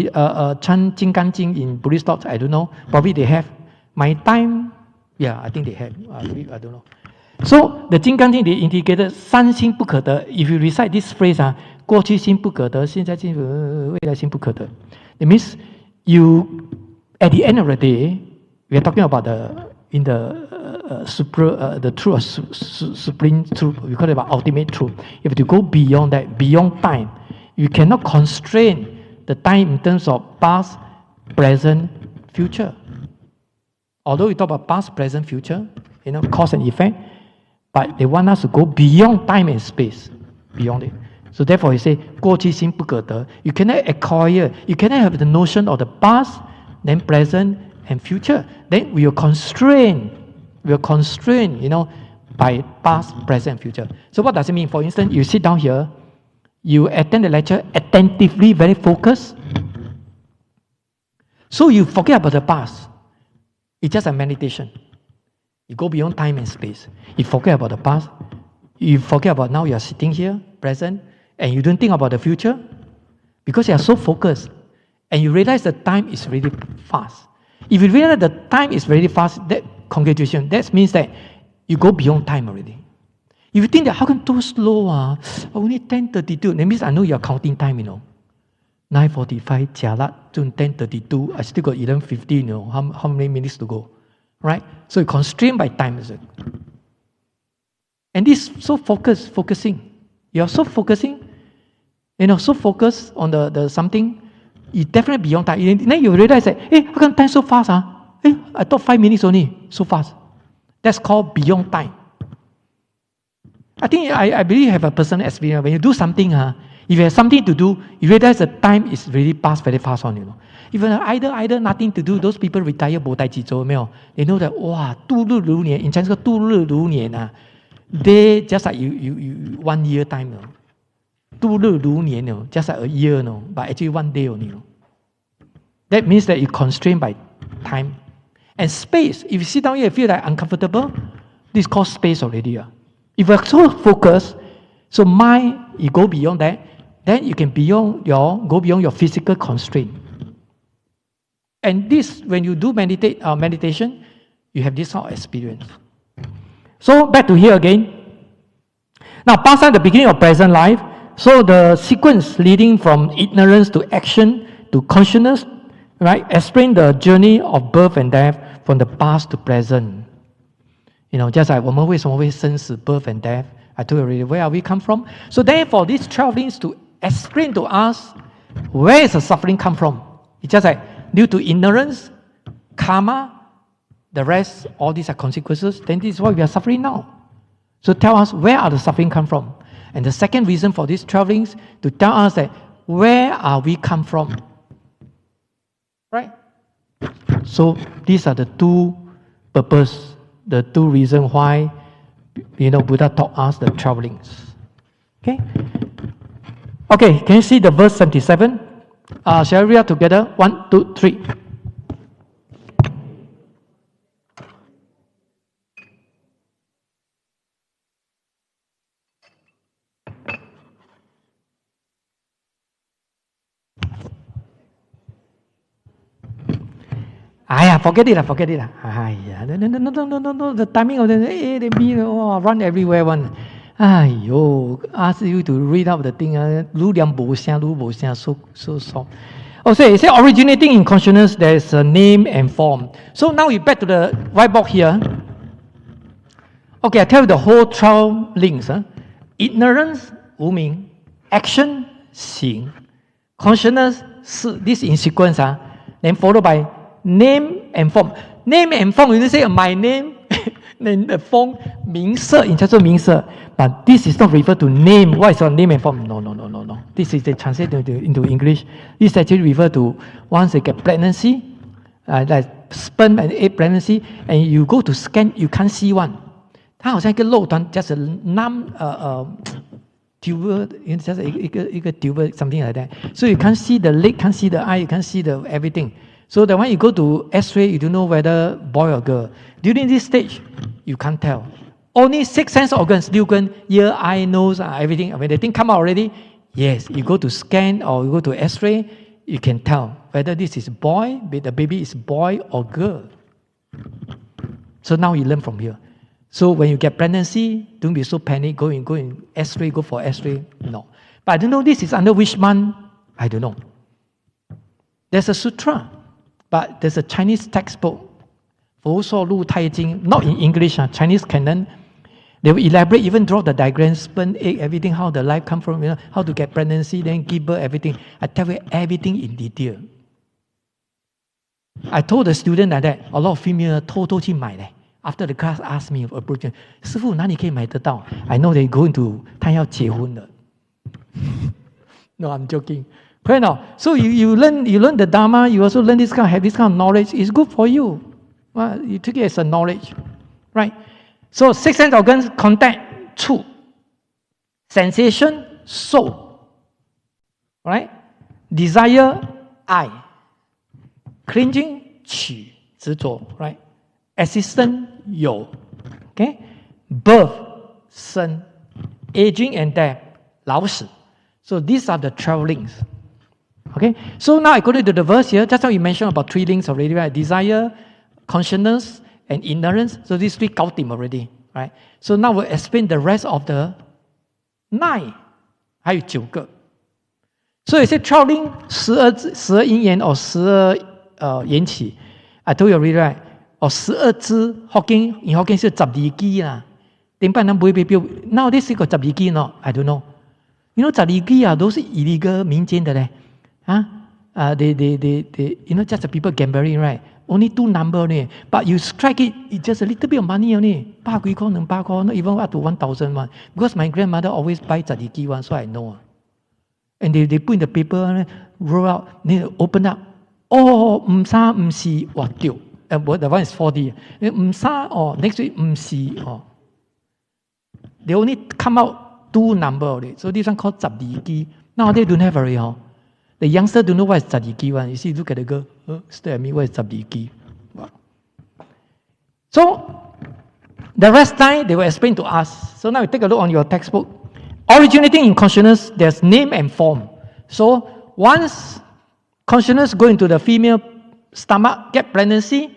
chant Jing Gan Jing in Buddhist thoughts, I don't know. Probably they have. My time, yeah, I think they have. I don't know. So the Jing Gan Jing, they indicated 三心不可得. If you recite this phrase, 过去心不可得, 现在心未来心不可得. It means you, at the end of the day, we are talking about the truth, supreme truth. We call it about ultimate truth. You have to go beyond that, beyond time. You cannot constrain the time in terms of past, present, future. Although we talk about past, present, future, cause and effect, but they want us to go beyond time and space, beyond it. So therefore, he say, 过去心不可得. You cannot acquire, you cannot have the notion of the past, then present, and future. Then we are constrained, by past, present, and future. So what does it mean? For instance, you sit down here, you attend the lecture attentively, very focused. So you forget about the past. It's just a meditation. You go beyond time and space. You forget about the past. You forget about now you are sitting here, present, and you don't think about the future because you are so focused. And you realize the time is really fast. If you realize the time is very fast, that congratulations, that means that you go beyond time already. If you think that how come too slow, only 10:32, that means I know you are counting time, 9:45, jialat, 10:32, I still got 11:15, how many minutes to go, right? So you're constrained by time, is it? And this so focusing. You're so focusing, so focused on the something, you definitely beyond time. Then you realize that, hey, how come time so fast? Hey, I thought 5 minutes only, so fast. That's called beyond time. I believe you have a personal experience. When you do something, if you have something to do, you realize the time is really passed very fast on, If you either nothing to do, those people retire 没代志做，没有 They know that, 哇，度日如年，in Chinese 叫度日如年They just like you 1 year time, 度日如年 just like a year, but actually 1 day only. That means that you're constrained by time. And space, if you sit down here and feel like uncomfortable, this is called space already. If you're so focused, so mind, you go beyond that, then you can go beyond your physical constraint. And this, when you do meditation, you have this sort of experience. So back to here again. Now, past and the beginning of present life. So the sequence leading from ignorance to action to consciousness, right? Explain the journey of birth and death from the past to present. Just like 我们为什么会生死 birth and death. I told you already, where are we come from? So therefore, these 12 things to explain to us where is the suffering come from. It's just like due to ignorance, karma, the rest, all these are consequences. Then this is why we are suffering now. So tell us where are the suffering come from. And the second reason for these 12 things to tell us that where are we come from. Right? So these are the two purposes, the two reasons why Buddha taught us the 12 things. Okay, can you see the verse 77? Shall we read together? 1, 2, 3. Forget it. No. The timing of the A, the B, run everywhere one. Ask you to read out the thing. So soft. It says originating in consciousness, there is a name and form. So now we back to the whiteboard here. Okay, I tell you the whole 12 links. Ignorance, 无明, action, 行, consciousness, 是, this in sequence. Then followed by name and form. Name and form, you say my name, then the form, 名色, in Chinese 名色. But this is not referred to name. What is your name and form? No. This is the translated into English. This is actually referred to once they get pregnancy, like sperm and egg pregnancy, and you go to scan, you can't see one. 它好像一个漏端 just a numb tuber, just 一个 tuber, something like that. So you can't see the leg, can't see the eye, you can't see the everything. So that when you go to X-ray, you don't know whether boy or girl. During this stage, you can't tell. Only 6 sense organs, 6根, ear, eye, nose, everything. When the thing come out already, yes, you go to scan or you go to X-ray, you can tell whether this is boy, the baby is boy or girl. So now you learn from here. So when you get pregnancy, don't be so panic. Go in X-ray, go for X-ray. No. But I don't know this is under which month. I don't know. There's a sutra, but there's a Chinese textbook, 佛说入胎经, not in English, Chinese canon. They will elaborate, even draw the diagram, sperm, egg, everything, how the life come from, how to get pregnancy, then give birth, everything. I tell you everything in detail. I told the student like that, a lot of female 偷偷去买 After the class asked me, approaching, 师父哪里可以买得到? I know they going to, 他要结婚了. No, I'm joking. Right now, so you learn the Dharma, you also learn have this kind of knowledge. It's good for you. Well, you take it as a knowledge, right? So 6 sense organs, contact, 触, sensation, 受, right? Desire, I, clinging, 取, 执着, right? Existence, 有, okay? Birth, 生, aging and death, 老死. So these are the 12 links. Okay, so now according to the verse here, just now you mentioned about 3 links already, right? Desire, consciousness, and ignorance. So these 3 got him already. right? So now we'll explain the rest of the 9， 还有9个。所以是 12令12因缘 or 12缘起。I told you already, right? Or 12支 Hokkien in Hokkien 是12支啦。點解人唔會標 ？Nowadays 是個12支 no? I don't know. You know 12支啊，都是illegal 民間的咧。They you know just the people gambling, right? Only 2 number 呢 but you strike it, it's just a little bit of money only. 100幾塊200塊 not even up to 1,000 one. Because my grandmother always buy 12支 one, so I know. And they put in the paper, roll out, then open up. Oh, 唔三唔四，哇掉！The one is 4D. 唔三哦 ，next week 唔四哦。They only come out 2 number only. So this one called 12支。Now they don't have already. The youngster don't know what is 12支 one. You see, look at the girl. Stare at me. What is 12支? Wow. So the rest time they will explain to us. So now we take a look on your textbook. Originating in consciousness, there's name and form. So once consciousness go into the female stomach, get pregnancy,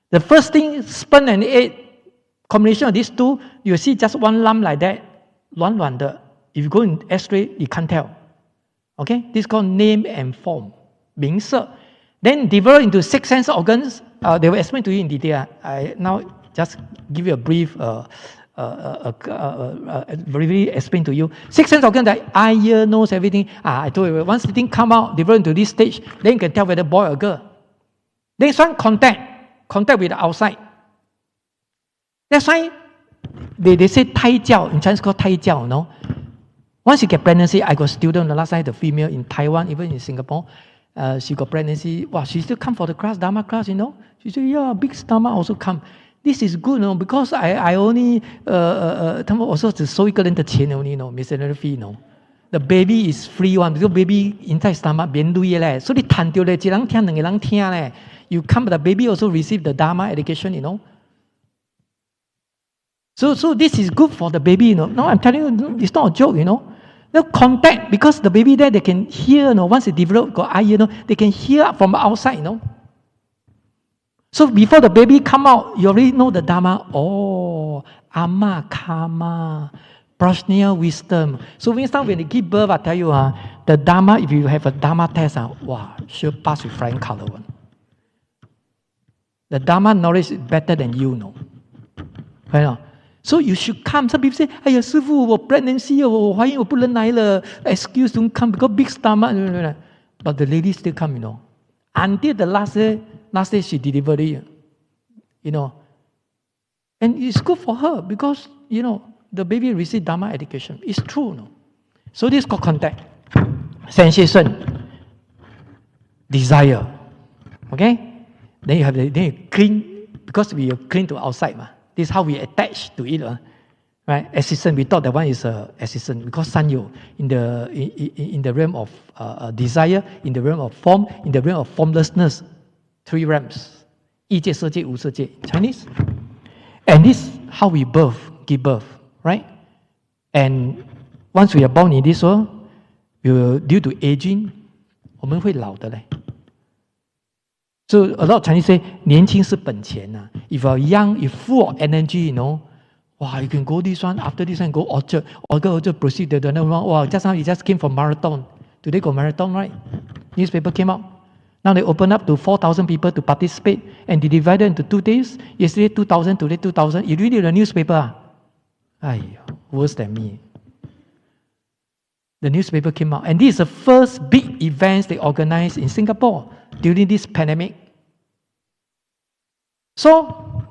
the first thing, sperm and egg, combination of these two, you see just one lump like that, 软软的. If you go in X-ray, you can't tell. Okay, this is called name and form, 名色. Then develop into 6 sense organs. They will explain to you in detail. I now just give you a brief, really explain to you. 6 sense organs like eye, ear, nose, everything. I told you, once the thing come out, develop into this stage, then you can tell whether boy or girl. Then some contact with the outside. That's why they say 胎教, in Chinese called 胎教, no? Once you get pregnancy, I got a student the last time, the female in Taiwan, even in Singapore, she got pregnancy. Wow, she still come for the class, Dharma class, you know? She said, yeah, big stomach also come. This is good, no? Because I only, 他们我说只收一个人的钱 only, no? Missionary fee, no? The baby is free one, because baby inside stomach 免累咧，所以你赚到咧，一人听两个人听咧。You come, the baby also receive the Dharma education, you know? So this is good for the baby, you know. No, I'm telling you, it's not a joke, you know. The contact, because the baby there, they can hear, you know, once they develop, got eye, you know, they can hear from outside, you know. So before the baby come out, you already know the Dharma. Oh, Amma, Karma, Prajna, wisdom. So when they give birth, I tell you, the Dharma, if you have a Dharma test, wow, sure pass with flying color one. The Dharma knowledge is better than you know. Right? So you should come. Some people say, 哎呀，师父，我 pregnancy 我怀孕我不能来了 excuse don't come because big stomach. But the lady still come, you know. Until the last day she delivered it, you know. And it's good for her because, you know, the baby received Dharma education. It's true, no? So this is called contact. Sensation. Desire. Okay? Then you cling, because we are cling to outside. This is how we attach to it. Right? Assistant, we thought that one is assistant because sanyo in the realm of desire, in the realm of form, in the realm of formlessness, 3 realms. 异界, 色界, 无色界, Chinese. And this is how we give birth, right? And once we are born in this world, we will, due to aging, 我们会老的嘞. So a lot of Chinese say, 年轻是本钱啊. If you are young, you're full of energy, you know, wow, you can go this one, after this one, go Orchard proceed to the another one. Wow, just now you just came from marathon. Today go marathon, right? Newspaper came out. Now they open up to 4,000 people to participate, and they divided into 2 days. Yesterday 2,000, today 2,000. You read it in the newspaper. Worse than me. The newspaper came out, and this is the first big event they organized in Singapore during this pandemic. So,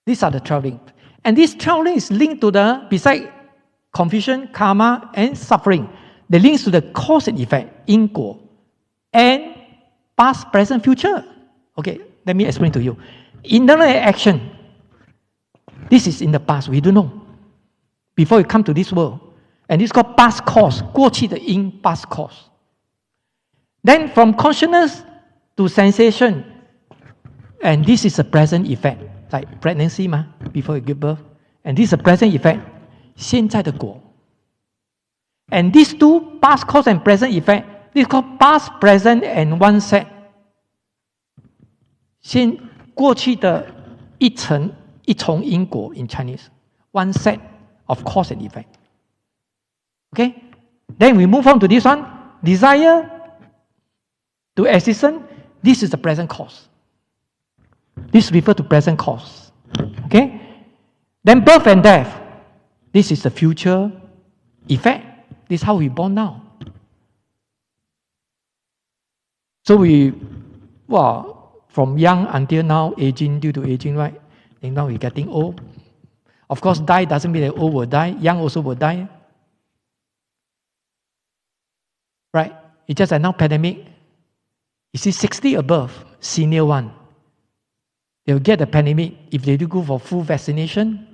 these are the 12 links. And this 12 links is linked to the, beside confusion, karma, and suffering, the links to the cause and effect, 因果, and past, present, future. Okay, let me explain to you. Internal action, this is in the past, we don't know. Before you come to this world. And this is called past cause, 过去的因, past cause. Then from consciousness to sensation, and this is a present effect, like pregnancy before you give birth. And this is a present effect, 现在的果. And these 2, past cause and present effect, this is called past, present, and one set. 过去的一层一重因果 in Chinese. One set of cause and effect. Okay? Then we move on to this one. Desire to existence. This is the present cause. This refers to present cause. Okay? Then birth and death. This is the future effect. This is how we born now. So from young until now, aging due to aging, right? And now we're getting old. Of course, die doesn't mean that old will die. Young also will die. Right? It's just that now pandemic. You see, 60 above, senior one. They'll get the pandemic if they do go for full vaccination.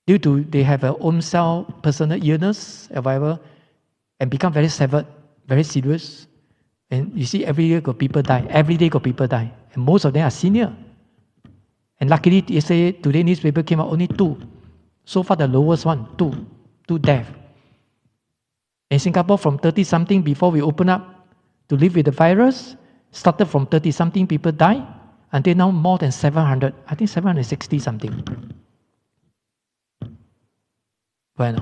Due to they have their own self personal illness, or whatever, and become very severed, very serious. And you see, every year got people die. Every day got people die. And most of them are senior. And luckily, today newspaper came out only 2. So far, the lowest one, 2 deaths. In Singapore, from 30-something, before we open up to live with the virus, started from 30-something people die, until now more than 700. I think 760-something. Well,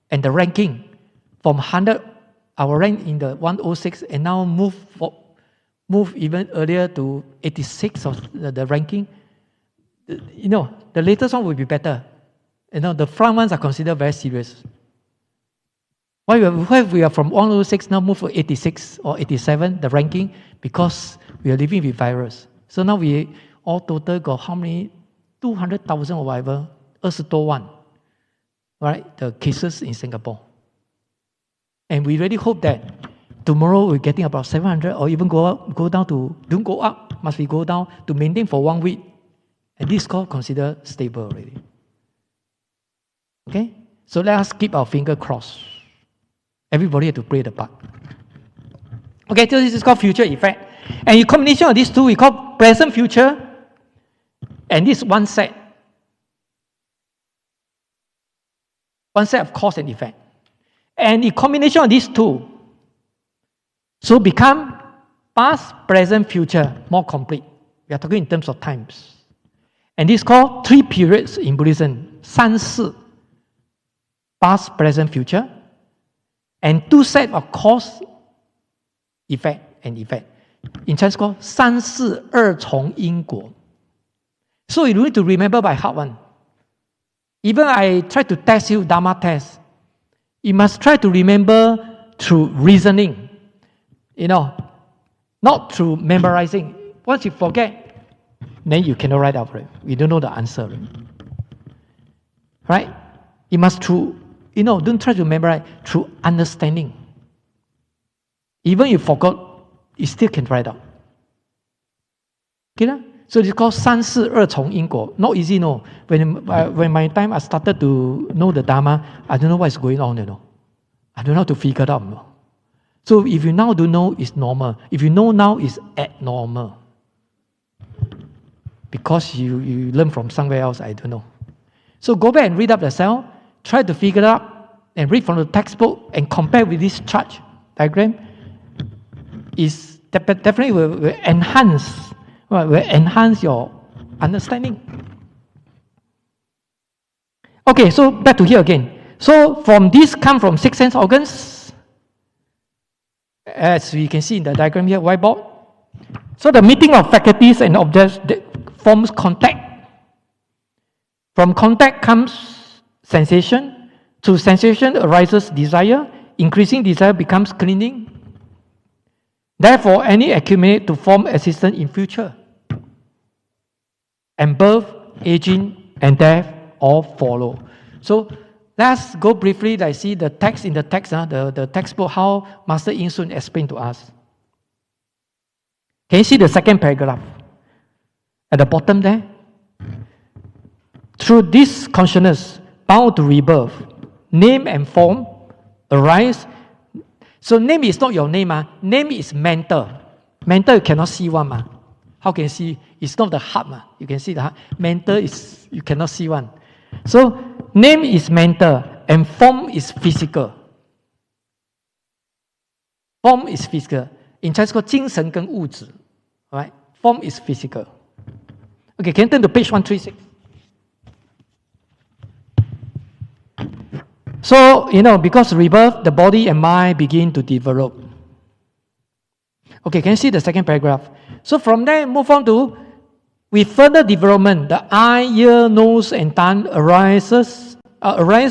and the ranking, from 100, our rank in the 106, and now move even earlier to 86 of the ranking. The latest one will be better. The front ones are considered very serious. Why we are from 106 now move to 86 or 87, the ranking? Because we are living with virus. So now we all total got how many? 200,000 or whatever, 20 多万, right? The cases in Singapore. And we really hope that tomorrow we're getting about 700 or even go down to, don't go up, must be go down to maintain for 1 week. And this is considered stable already. Okay? So let us keep our finger crossed. Everybody have to play the part. Okay, so this is called future effect. And in combination of these two, we call present future. And this one set. One set of cause and effect. And in combination of these two, so become past, present, future, more complete. We are talking in terms of times. And this is called 3 periods in Buddhism. 三世, past, present, future. And 2 sets of cause, effect, and effect. In Chinese called 三世二重因果. So you need to remember by heart one. Even I try to test you, Dharma test, you must try to remember through reasoning. Not through memorizing. Once you forget, then you cannot write out, right? You don't know the answer. Right? You must don't try to memorize, through understanding. Even if you forgot, you still can write out. Okay? So it's called 三世二重因果. Not easy, no. When my time I started to know the Dharma, I don't know what is going on, I don't know how to figure it out. So if you now don't know, it's normal. If you know now, it's abnormal. Because you learn from somewhere else, I don't know. So go back and read up yourself, try to figure it out, and read from the textbook, and compare with this chart diagram. Is definitely will enhance your understanding. Okay, so back to here again. So from this come from 6 sense organs, as we can see in the diagram here, whiteboard. So the meeting of faculties and objects forms contact. From contact comes sensation. Through sensation arises desire. Increasing desire becomes clinging. Therefore, any accumulate to form existence in future. And birth, aging, and death all follow. So let's go briefly, see the text in the text, the textbook, how Master In Sun explained to us. Can you see the second paragraph? At the bottom there? Through this consciousness, bound to rebirth, name and form arise. So name is not your name. Name is mental. Mental you cannot see one. How can you see? It's not the heart. You can see the heart. Mental is, you cannot see one. So name is mental and form is physical. Form is physical. In Chinese called 精神跟物质. Right? Form is physical. Okay, can you turn to page 136? So, because rebirth, the body and mind begin to develop. Okay, can you see the second paragraph? So from there, move on to, with further development, the eye, ear, nose, and tongue arise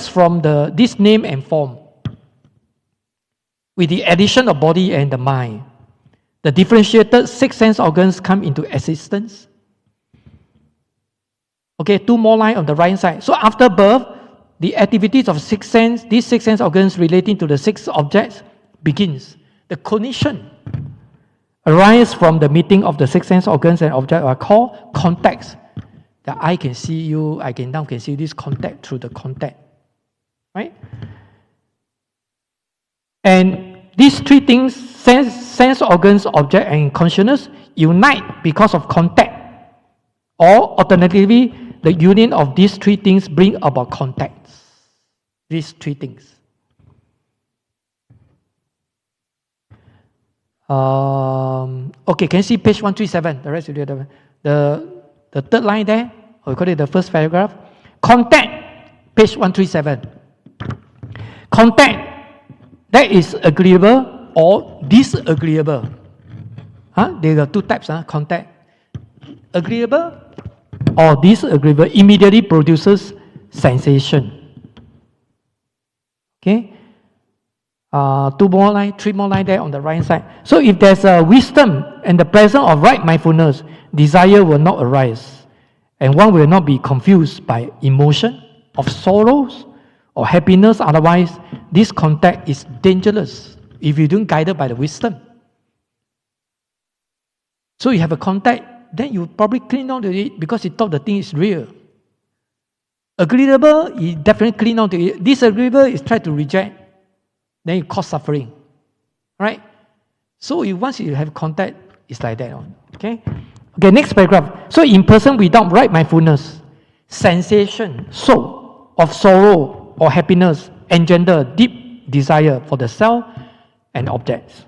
from this name and form. With the addition of body and the mind, the differentiated 6 sense organs come into existence. Okay, 2 more lines on the right side. So after birth, the activities of these 6 sense organs relating to the 6 objects begins. The cognition arise from the meeting of the 6 sense organs and objects are called contacts. The eye can see you, I can now can see this contact through the contact. Right? And these 3 things, sense organs, object, and consciousness, unite because of contact. Or alternatively, the union of these 3 things bring about contacts. These 3 things. Okay, can you see page 137? The rest of the third line there, or we call it the first paragraph. Contact, page 137. Contact that is agreeable or disagreeable. There are 2 types, contact. Agreeable or disagreeable immediately produces sensation. Okay? 2 more lines, 3 more lines there on the right side. So if there's a wisdom and the presence of right mindfulness, desire will not arise. And one will not be confused by emotion of sorrows or happiness. Otherwise, this contact is dangerous if you don't guided by the wisdom. So you have a contact, then you probably cling on to it because you thought the thing is real. Agreeable, you definitely cling on to it. Disagreeable is try to reject. Then you cause suffering. Right? So once you have contact, it's like that. Okay? Okay, next paragraph. So in person without right mindfulness, sensation, soul of sorrow or happiness engender deep desire for the self and objects.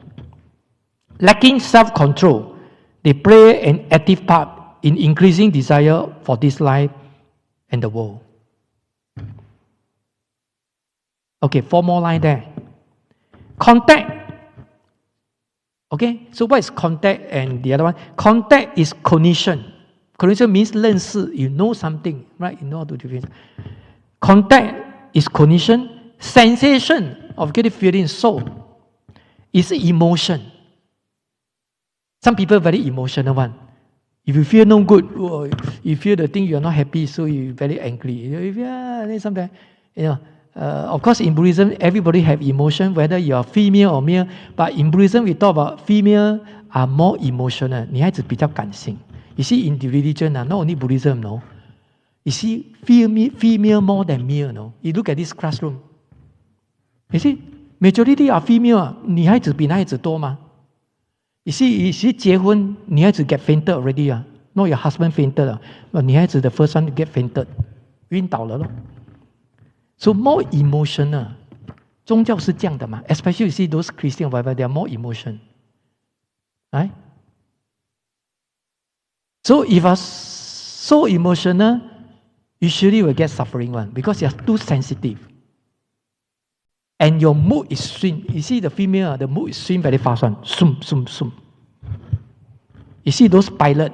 Lacking self-control, they play an active part in increasing desire for this life and the world. Okay, 4 more lines there. Contact. Okay, so what is contact and the other one? Contact is cognition. Cognition means 认识, you know something, right? You know how to differentiate. Contact is cognition. Sensation of getting feeling, soul, is emotion. Some people very emotional one. If you feel no good, you feel the thing you are not happy, so you're very angry. Then sometimes, of course, in Buddhism, everybody have emotion, whether you are female or male. But in Buddhism, we talk about female are more emotional. 女孩子比较感性. You see, in the religion, not only Buddhism, no. You see, female more than male, no. You look at this classroom. You see, majority are female. 女孩子比男孩子多吗? You see, 结婚, 女孩子 get fainted already. Not your husband fainted. But 女孩子 the first one to get fainted. 晕倒了咯. So more emotional. 宗教是这样的嘛 Especially you see those Christian whatever, they are more emotion. Right? So if you are so emotional, you surely will get suffering one because you are too sensitive. And your mood is swing. You see the female, the mood is swing very fast one. Zoom, zoom, zoom. You see those pilot,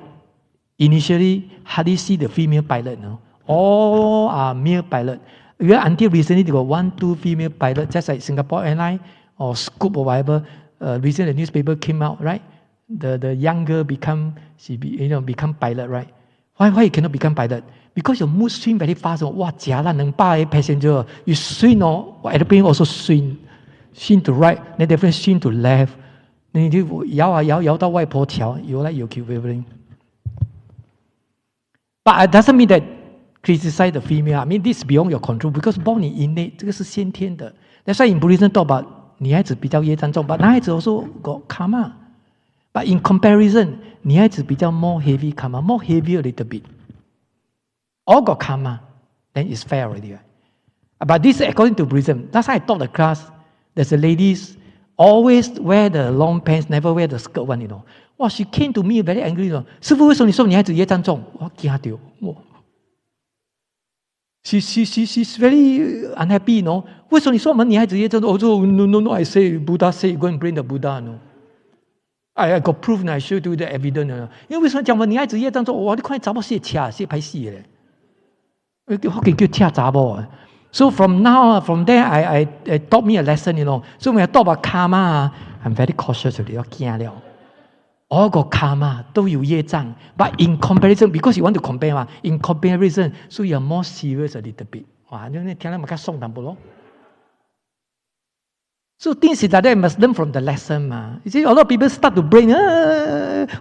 initially hardly see the female pilot, no? All are male pilot. Until recently, there were 1, 2 female pilots, just like Singapore Airlines or Scoop or whatever. Recently, the newspaper came out, right? The young girl become pilot, right? Why you cannot become pilot? Because your mood swing very fast. Wow, jialan, 200 passenger. You swing, airplane also swing to right, then definitely swing to left. Then you 摇到外婆桥，摇来摇去 wavering. But it doesn't mean that criticize the female. I mean, this is beyond your control because born in innate, 这个是先天的. That's why in Buddhism talk about 女孩子比较业障重, but 男孩子 also got karma. But in comparison, 女孩子比较 more heavy karma, more heavy a little bit. All got karma, then it's fair already. Right? But this is according to Buddhism. That's why I taught the class. There's a ladies always wear the long pants, never wear the skirt one, Wow, she came to me very angry, 师父，为什么你说女孩子业障重？我惊到，哇 She's very unhappy,为什么你说我们女孩子业障重？我说 No, I say Buddha say go and bring the Buddha, I got proof, I show you the evidence. 因为为什么讲我们女孩子业障重？哇，你看查某写车，写歹死咧，我叫车查某。So from now, from there, I taught me a lesson, So when I talk about karma, I'm very cautious of it. 我驚了。All got karma 都有業障 but in comparison, because you want to compare 嘛 in comparison, so you are more serious a little bit. 哇，你聽了咪較鬆淡薄咯。So things like that, you must learn from the lesson 嘛。You see, a lot of people start to brain,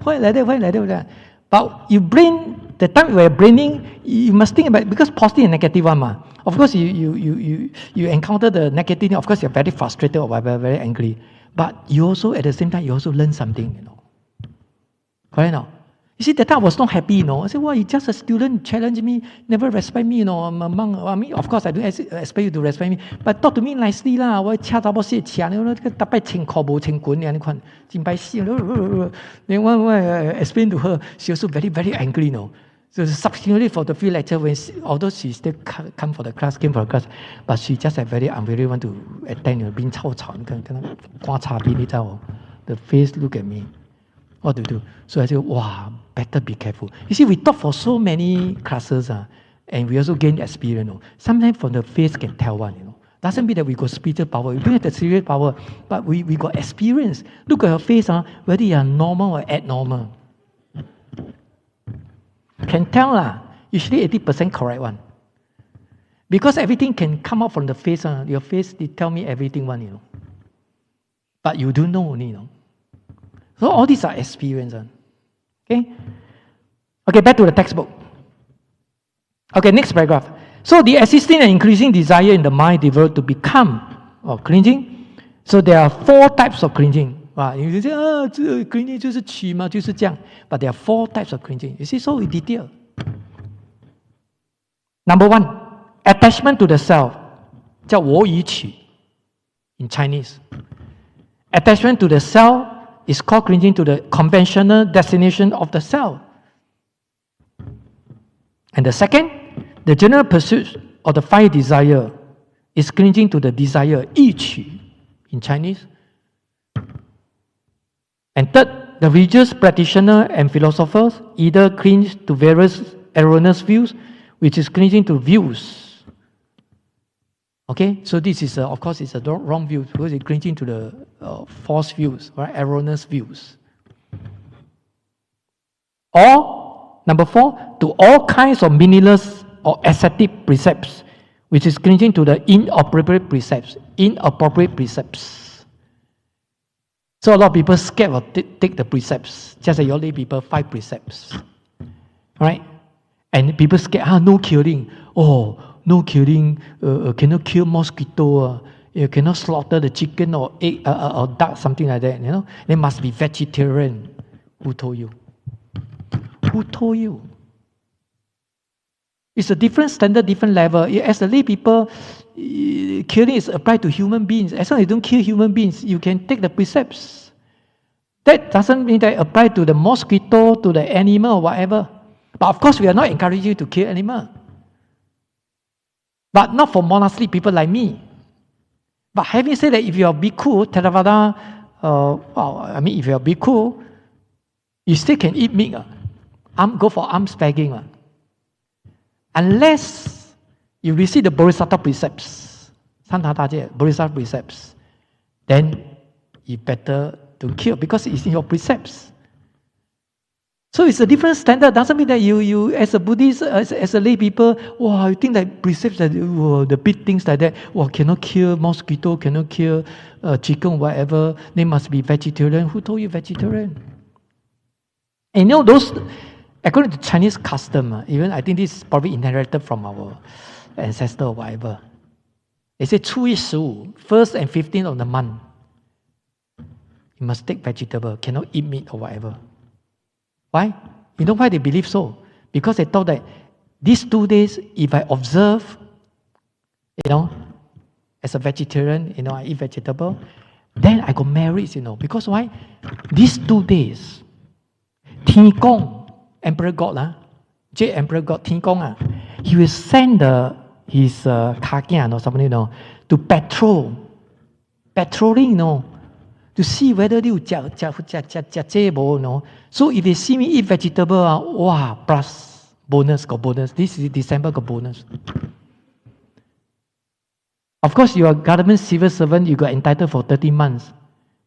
why like that? But you brain, the time you are braining, you must think about it, because positive and negative one 嘛。Of course, you encounter the negative, of course you're very frustrated or whatever, very angry. But you also, at the same time, you also learn something, Correct now? You see, that time I was not happy, I said, well, you just a student, challenge me, never respect me, I'm a monk. I mean, of course, I don't expect you to respect me, but talk to me nicely lah. 我車到我寫車，特別穿褲無穿裙，你看，真歹死。Then I explained to her, she also very, very angry, So subsequently for the few lecture, although she still came for the class, but she just very unwilling want to attend, 邊臭臭，你看觀察邊你知道 the face look at me. What to do? So I said, wow, better be careful. You see, we taught for so many classes, and we also gain experience. Sometimes from the face can tell one, Doesn't mean that we got spiritual power. We don't have the spiritual power, but we got experience. Look at your face, whether you are normal or abnormal. Can tell, usually 80% correct one. Because everything can come out from the face. Your face, they tell me everything one, But you don't know only, So all these are experience. Okay, back to the textbook. Okay, next paragraph. So the existing and increasing desire in the mind developed to become clinging. So there are 4 types of clinging. You say, clinging 就是取嘛，就是这样。But there are 4 types of clinging. You see, so in detail. Number 1, attachment to the self. 叫我与取 in Chinese. Attachment to the self is called clinging to the conventional destination of the self. And the second, the general pursuit of the 5 desire is clinging to the desire, 意取 in Chinese. And third, the religious practitioner and philosophers either cling to various erroneous views, which is clinging to views. Okay, so this is, of course, it's a wrong view because it's clinging to the false views, right? Erroneous views. Or, number 4, to all kinds of meaningless or ascetic precepts, which is clinging to the inappropriate precepts. Inappropriate precepts. So a lot of people scared of take the precepts. Just like your lay people 5 precepts. Right? And people scared, no killing. No killing, cannot kill mosquito, you cannot slaughter the chicken or egg or duck, something like that, They must be vegetarian. Who told you? Who told you? It's a different standard, different level. As a lay people, killing is applied to human beings. As long as you don't kill human beings, you can take the precepts. That doesn't mean that apply to the mosquito, to the animal, or whatever. But of course, we are not encouraging you to kill animal. But not for monastery people like me. But having said that, if you are bhikkhu, Theravada, if you are bhikkhu, you still can eat meat. Go for alms begging. Unless you receive the Bodhisattva precepts, Bodhisattva precepts, then you better to kill because it's in your precepts. So it's a different standard. Doesn't mean that you as a Buddhist, as a lay people, you think that precepts that the big things like that, cannot kill mosquito, cannot kill chicken, whatever. They must be vegetarian. Who told you vegetarian? And those, according to Chinese custom, even I think this is probably inherited from our ancestor or whatever. They say 初一十五, 1st and 15th of the month, you must take vegetable, cannot eat meat or whatever. Why? You know why they believe so? Because they thought that these 2 days, if I observe, as a vegetarian, I eat vegetable, Then I got married, because why? These 2 days, Thiên Kong, Emperor God, Emperor God, Thiên Kong, he will send his kakian or something, to patrolling, to see whether they So if they see me eat vegetable, wow, plus bonus, got bonus. This is December, got bonus. Of course, you are government civil servant, you got entitled for 30 months.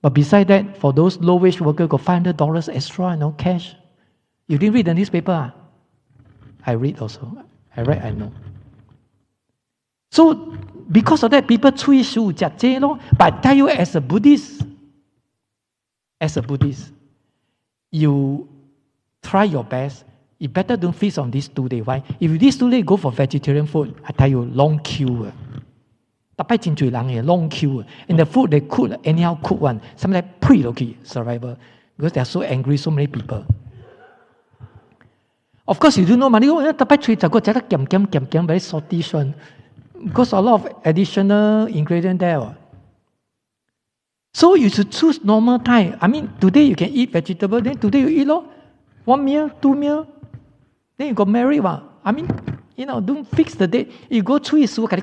But beside that, for those low-wage workers, got $500 extra, cash. You didn't read the newspaper? I read also. I read, I know. So, because of that, people cui shu jia jie lo. But I tell you, as a Buddhist, you try your best. You better don't feast on these 2 days. Why? If these 2 days go for vegetarian food, I tell you, long queue. Long queue. And the food they cook, anyhow cook one. Sometimes pre-loki survival. Because they are so angry, so many people. Of course, you do know money. Very salty one. Because a lot of additional ingredient there. So you should choose normal time. I mean, today you can eat vegetable, then today you eat 1 meal, 2 meal. Then you got married. I mean, don't fix the date. You go through so to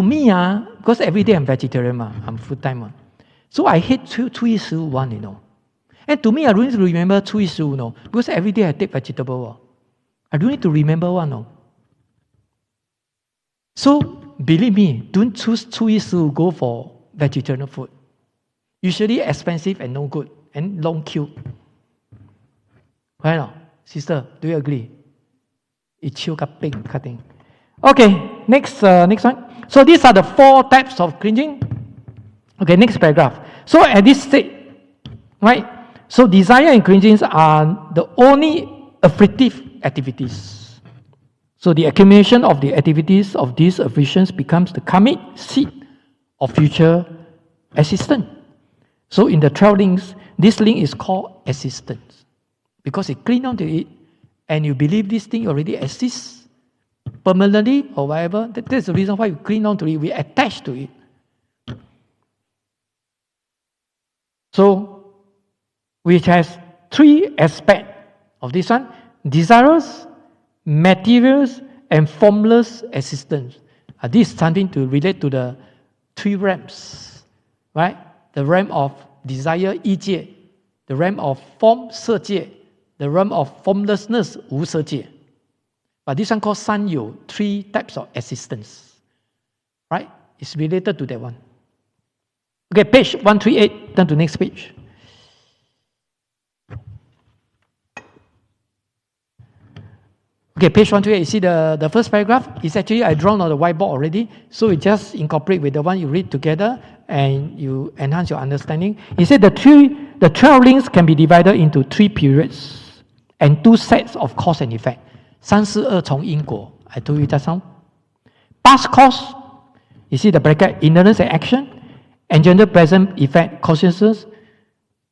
me, because every day I'm vegetarian, I'm full-time. So I hate 2:1, And to me, I don't need to remember 2:1, because every day I take vegetable. I don't need to remember one. So, believe me, don't choose 2:1 go for vegetarian food. Usually expensive and no good, and long queue. Right? Sister, do you agree? It's cutting. Okay, next one. So these are the 4 types of cringing. Okay, next paragraph. So at this stage, right? So desire and cringings are the only afflictive activities. So the accumulation of the activities of these afflictions becomes the karmic seed of future existence. So in the 12 links, this link is called existence. Because you cling on to it, and you believe this thing already exists permanently or whatever, that's the reason why you cling on to it, we attach to it. So, which has 3 aspects of this one: desirous, materials, and formless existence. This is something to relate to the 3 realms, right? The realm of desire, 一界; the realm of form, 色界; the realm of formlessness, 无色界. But this one called 三有, 3 types of existence, right? It's related to that one. Okay, page 138, turn to next page. Okay, page 128, you see the first paragraph? It's actually, I drawn on the whiteboard already, so you just incorporate with the one you read together and you enhance your understanding. He said the 12 links can be divided into 3 periods and 2 sets of cause and effect. 342重因果, I told you just now. Past cause, you see the bracket, ignorance and action, engender present effect, consciousness,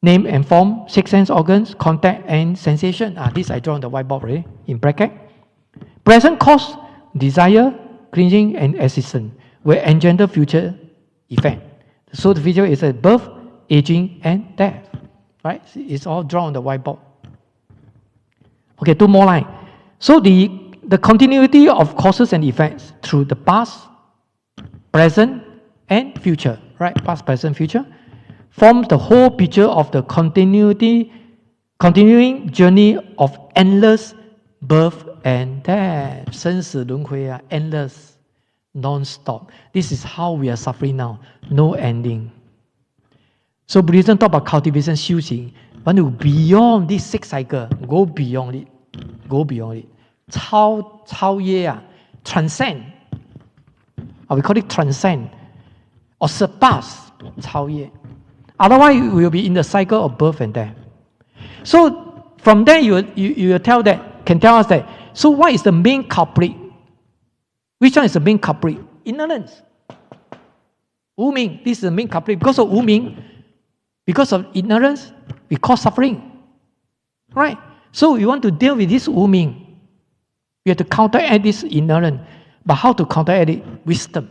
name and form, 6 sense organs, contact and sensation. This I draw on the whiteboard already, in bracket. Present cause, desire, cringing, and existence will engender future effect. So the future is birth, aging, and death. Right? It's all drawn on the whiteboard. Okay, 2 more lines. So the continuity of causes and effects through the past, present, and future, right? Past, present, future, forms the whole picture of the continuing journey of endless birth and death. 生死轮回, endless, non-stop. This is how we are suffering now. No ending. So Buddhism talk about cultivation, 修行, want to beyond this 6 cycle, go beyond it. Go beyond it. 超越, transcend. We call it transcend. Or surpass, 超越. Otherwise, we will be in the cycle of birth and death. So, from there, you can tell us that, so what is the main culprit? Which one is the main culprit? Ignorance. 无明, this is the main culprit. Because of 无明, because of ignorance, we cause suffering. Right? So, we want to deal with this 无明. We have to counteract this ignorance. But how to counteract it? Wisdom.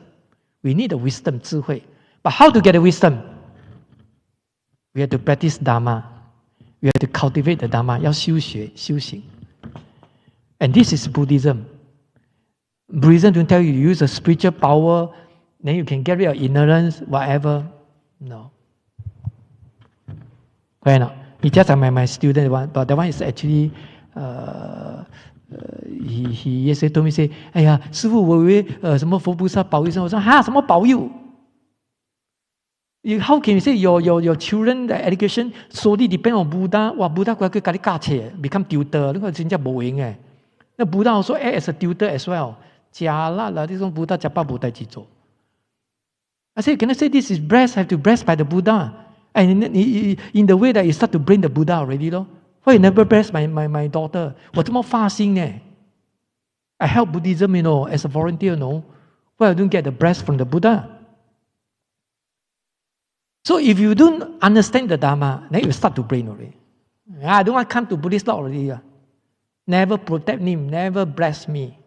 We need the wisdom, 智慧. But how to get the wisdom? We have to practice Dharma. We have to cultivate the Dharma. 要修学, 修行. And this is Buddhism. Buddhism don't tell you to use a spiritual power, then you can get rid of ignorance, whatever. No. Right now, he just my student one, but that one is actually he yesterday told me say, 哎呀，师父，我以为什么佛菩萨保佑生，我说哈，什么保佑？How can you say your children the education solely depend on Buddha? 哇，Buddha 佢教你教冊 become tutor， 呢個真正冇用嘅。那 Buddha also act as a tutor as well。假啦啦，呢種 Buddha 就冇代志做。I say, can I say this is blessed? Have to blessed by the Buddha, and in the way that you start to bring the Buddha already, 咯。Why you never bless my daughter? 我這麼發心呢 I help Buddhism, as a volunteer, Why I don't get the bless from the Buddha? So if you don't understand the Dharma, then you start to bring already. I don't want to come to Buddhist law already. Never protect me, never bless me.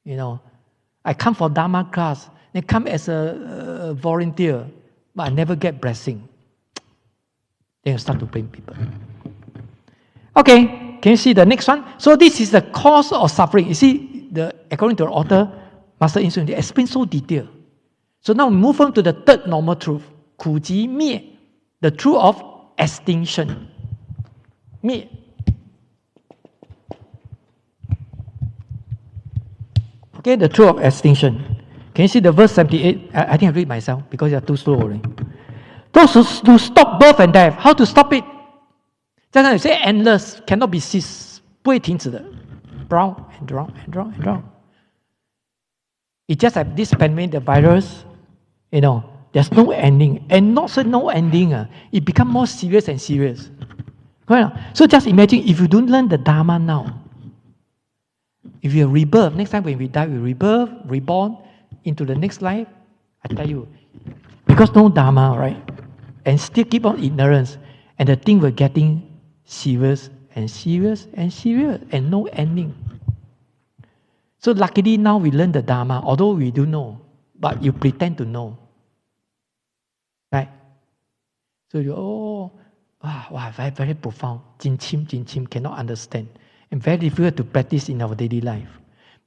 I come for Dharma class, then come as a volunteer, but I never get blessing. Then you start to blame people. Okay, can you see the next one? So this is the cause of suffering. You see, according to the author, Master Insun, they explain so detailed. So now we move on to the third normal truth. 苦集灭, the truth of extinction. 灭. Okay, the truth of extinction. Can you see the verse 78? I think I read myself because you are too slow already. Those who stop birth and death, how to stop it? Just now you say endless, cannot be ceased. 不会停止的. Drown and drown and drown and drown. It's just like this pandemic, the virus, there's no ending. And not so no ending. It becomes more serious and serious. Right? So just imagine if you don't learn the Dharma now. If you rebirth, next time when we die, we rebirth, reborn into the next life. I tell you, because no Dharma, right? And still keep on ignorance. And the thing will getting serious and serious and serious and no ending. So luckily now we learn the Dharma, although we do know, but you pretend to know. Right? So very, very profound. Jin chim, cannot understand. And very difficult to practice in our daily life.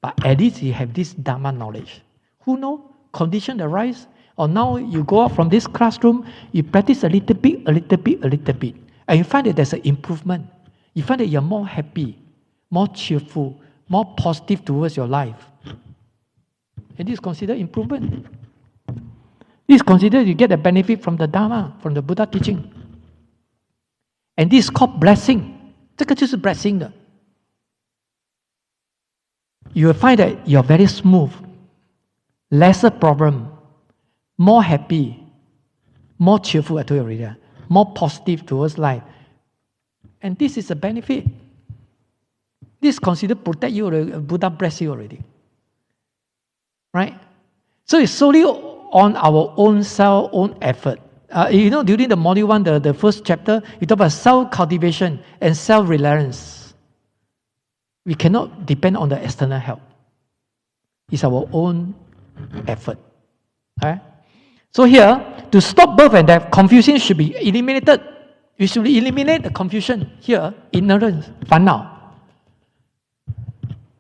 But at least you have this Dharma knowledge. Who knows? Condition arise. Or now you go out from this classroom, you practice a little bit. And you find that there's an improvement. You find that you're more happy, more cheerful, more positive towards your life. And this is considered improvement. This is considered you get the benefit from the Dharma, from the Buddha teaching. And this is called blessing. 这个就是 blessing 的. You will find that you're very smooth, lesser problem, more happy, more cheerful, I told you already, more positive towards life. And this is a benefit. This is considered protect you, Buddha bless you already. Right? So it's solely on our own self, own effort. During the module 1, the first chapter, we talk about self-cultivation and self-reliance. We cannot depend on the external help. It's our own effort. Right? So here, to stop birth and death, confusion should be eliminated. We should eliminate the confusion here, ignorance, 烦恼.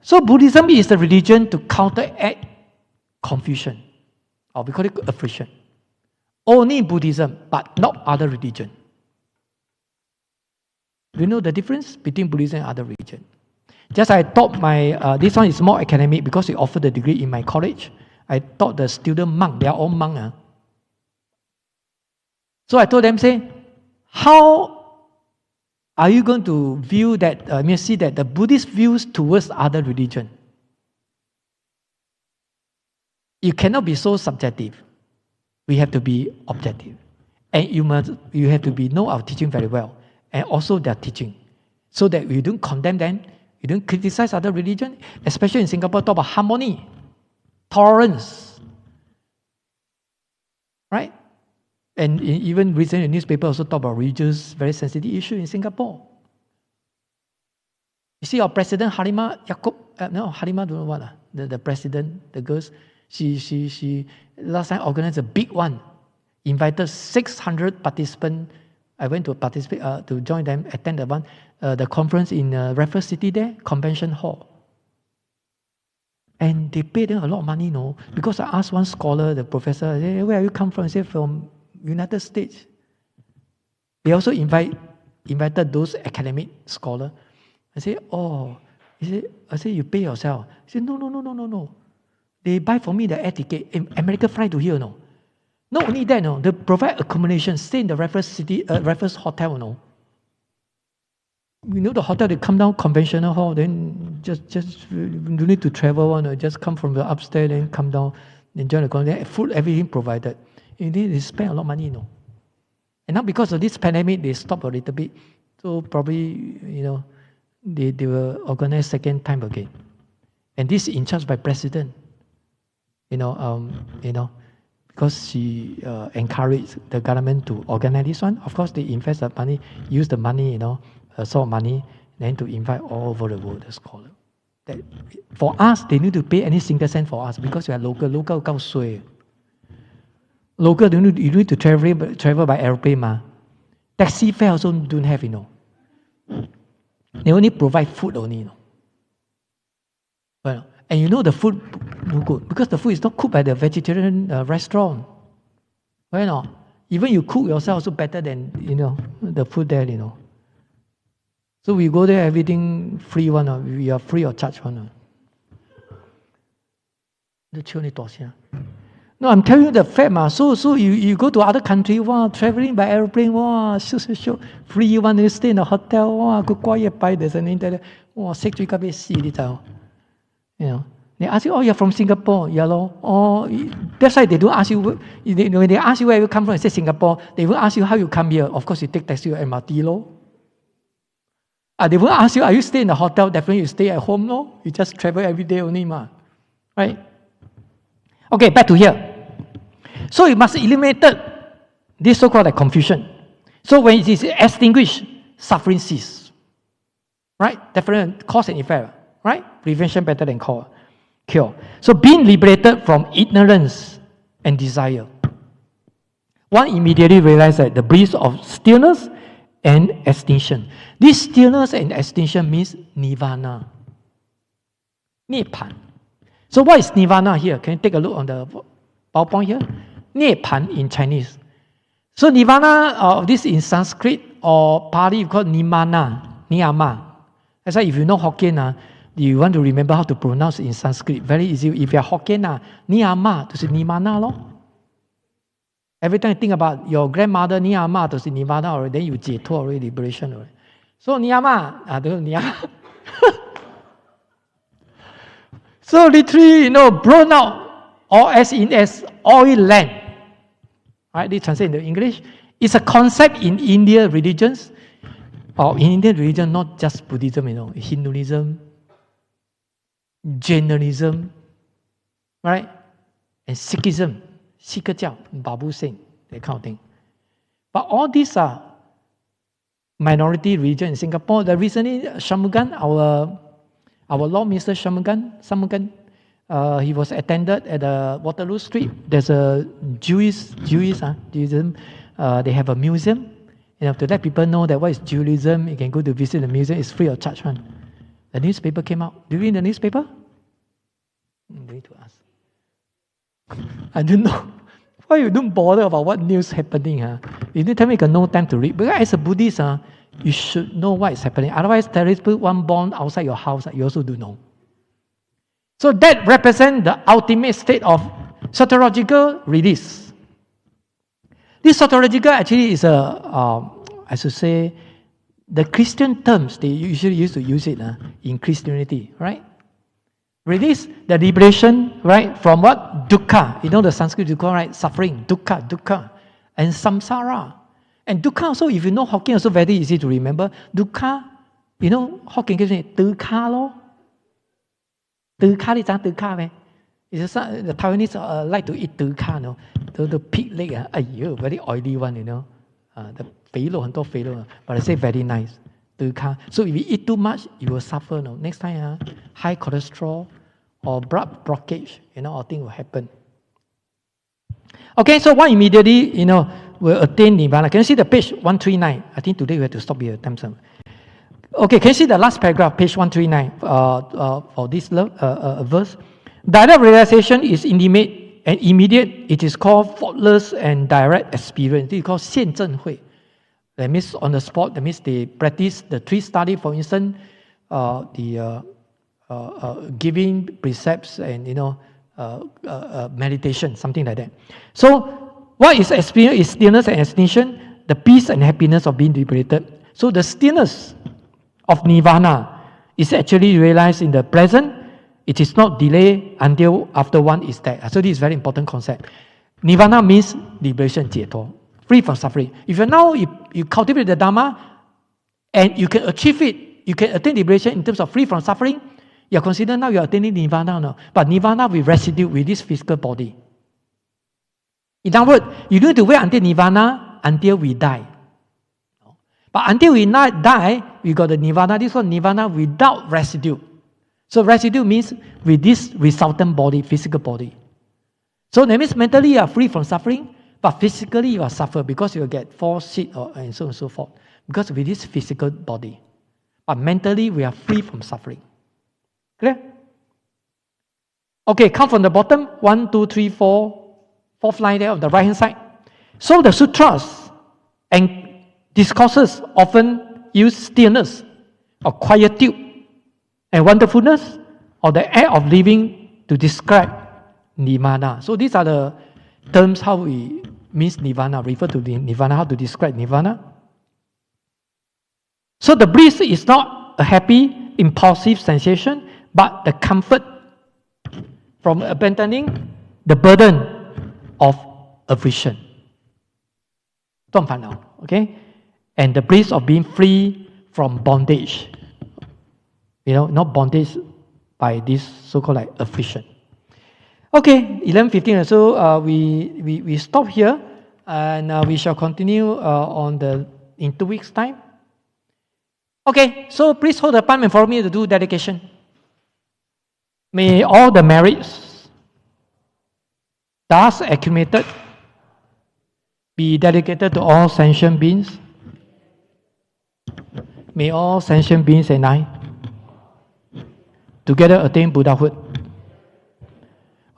So Buddhism is the religion to counteract confusion, or we call it affliction. Only Buddhism, but not other religion. Do you know the difference between Buddhism and other religion? Just I taught this one is more academic because we offer the degree in my college. I taught the student monk, they are all monk. So I told them, how are you going to view that, see that the Buddhist views towards other religion? You cannot be so subjective. We have to be objective. And you have to know our teaching very well, and also their teaching, so that we don't condemn them, we don't criticize other religion, especially in Singapore, talk about harmony, tolerance. Right? And even recently in the newspaper also talk about religious, very sensitive issue in Singapore. You see our president, Halimah Yacob, Halimah don't know what, the president, the girls, She last time organized a big one, invited 600 participants. I went to participate to join them, attend the conference in Raffles City there, Convention Hall. And they paid them a lot of money, because I asked one scholar, the professor, hey, where you come from? He said, from United States. They also invited those academic scholars. I said, I said, you pay yourself. He said, no. They buy for me the air ticket. American fly to here, no. Not only that, no. They provide accommodation, stay in the Raffles Hotel, the hotel, they come down conventional hall, then just you need to travel, just come from the upstairs, then come down, then join the conference. Food, everything provided. And they spend a lot of money, And now because of this pandemic, they stopped a little bit. So probably, they will organize second time again. And this is in charge by president. Because she encouraged the government to organize this one. Of course, they invest the money, use the money, sort of money, then to invite all over the world the scholar. That, for us, they need to pay any single cent for us because we are local. Local, gao sui. Local, you need to travel by airplane, ma. Taxi fare also don't have, They only provide food only, Well, and the food no good because the food is not cooked by the vegetarian restaurant. Well, even you cook yourself also better than the food there, So we go there, everything free one. We are free of charge one. No, I'm telling you the fact, So you go to other country, traveling by airplane, sure. Free one, you stay in a hotel, go quiet by there's an internet, sick to come see They ask you, you're from Singapore, that's why they don't ask you. When they ask you where you come from, you say Singapore. They will ask you how you come here. Of course, you take taxi or MRT, They will ask you, are you staying in the hotel? Definitely, you stay at home, You just travel every day only, right? Okay, back to here. So you must eliminate this so-called confusion. So when it is extinguished, suffering cease. Right? Definitely cause and effect. Right? Prevention better than cure. So being liberated from ignorance and desire. One immediately realizes that the bliss of stillness and extinction. This stillness and extinction means nirvana. Nibbana. So what is nirvana here? Can you take a look on the PowerPoint here? Nibbana in Chinese. So nirvana, this in Sanskrit or Pali, you call nirvana, niyama. That's why if you know Hokkien, you want to remember how to pronounce it in Sanskrit. Very easy. If you are Hokkien, niyama, to say nirvana. Every time you think about your grandmother, niyama, to say nirvana, or then you jie already, liberation already. So niyama, niyama. So literally, blown out, or as oil lamp. Right? They translate into English. It's a concept in Indian religions, or in Indian religion, not just Buddhism, Hinduism, Jainism, right? And Sikhism, Sikh Babu Singh, that kind of thing. But all these are minority religion in Singapore. Recently, Shanmugam, our Law Minister Shanmugam, he was attended at Waterloo Street. There's a Judaism. They have a museum. To let people know that what is Judaism, you can go to visit the museum. It's free of charge. The newspaper came out. Do you read the newspaper? You need to ask. I don't know. Why you don't bother about what news happening? You need to make no time to read. Because as a Buddhist, you should know what is happening. Otherwise, terrorists put one bomb outside your house, you also do know. So that represents the ultimate state of soteriological release. This soteriological actually is I should say, the Christian terms, they usually used to use it in Christianity, right? Release, the liberation, right, from what? Dukkha. The Sanskrit dukkha, right? Suffering, dukkha. And samsara. And dukkha also, if you know Hokkien, also very easy to remember. Dukkha, Hokkien gives me dukkha lo. Dukkha, you know dukkha, the Taiwanese like to eat dukkha, the pig leg, very oily one, the 肥肉, 很多肥肉, but I say very nice. Dukkha. So if you eat too much, you will suffer. Next time, high cholesterol, or blood blockage, or thing will happen. Okay, so one immediately, will attain Nirvana. Can you see the page 139? I think today we have to stop here. Okay, can you see the last paragraph, page 139, for this verse? Direct realization is intimate and immediate. It is called faultless and direct experience. It is called 现证会. That means on the spot. That means they practice the 3 study, for instance, giving precepts and meditation, something like that. So, what is experience is stillness and extinction, the peace and happiness of being liberated. So, the stillness of Nirvana is actually realized in the present. It is not delayed until after one is dead. So, this is a very important concept. Nirvana means liberation, 解脱, free from suffering. If you cultivate the Dharma and you can achieve it, you can attain liberation in terms of free from suffering, you are considered now you are attaining Nirvana now. But Nirvana will residue with this physical body. In other words, you don't need to wait until Nirvana until we die. But until we not die, we got the Nirvana. This one Nirvana without residue. So residue means with this resultant body, physical body. So that means mentally you are free from suffering, but physically you are suffer because you will get fall, sick, and so on and so forth. Because with this physical body. But mentally we are free from suffering. Clear? Okay, come from the bottom. 1, 2, 3, 4. 4th line there on the right hand side. So the sutras and discourses often use stillness or quietude and wonderfulness or the act of living to describe Nirvana. So these are the terms how we means Nirvana, refer to Nirvana, how to describe Nirvana. So the bliss is not a happy, impulsive sensation, but the comfort from abandoning the burden of affliction. 断烦恼, okay? And the bliss of being free from bondage. Not bondage by this so-called like affliction. Okay, 11:15. So we stop here, and we shall continue in 2 weeks' time. Okay, so please hold the palm and follow me to do dedication. May all the merits thus accumulated be dedicated to all sentient beings. May all sentient beings and I together attain Buddhahood.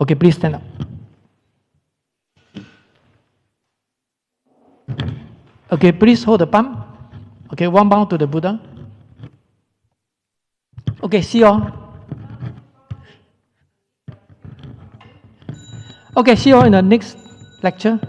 Okay, please stand up. Okay, please hold the palm. Okay, one bow to the Buddha. Okay, see you all. Okay, see you all in the next lecture.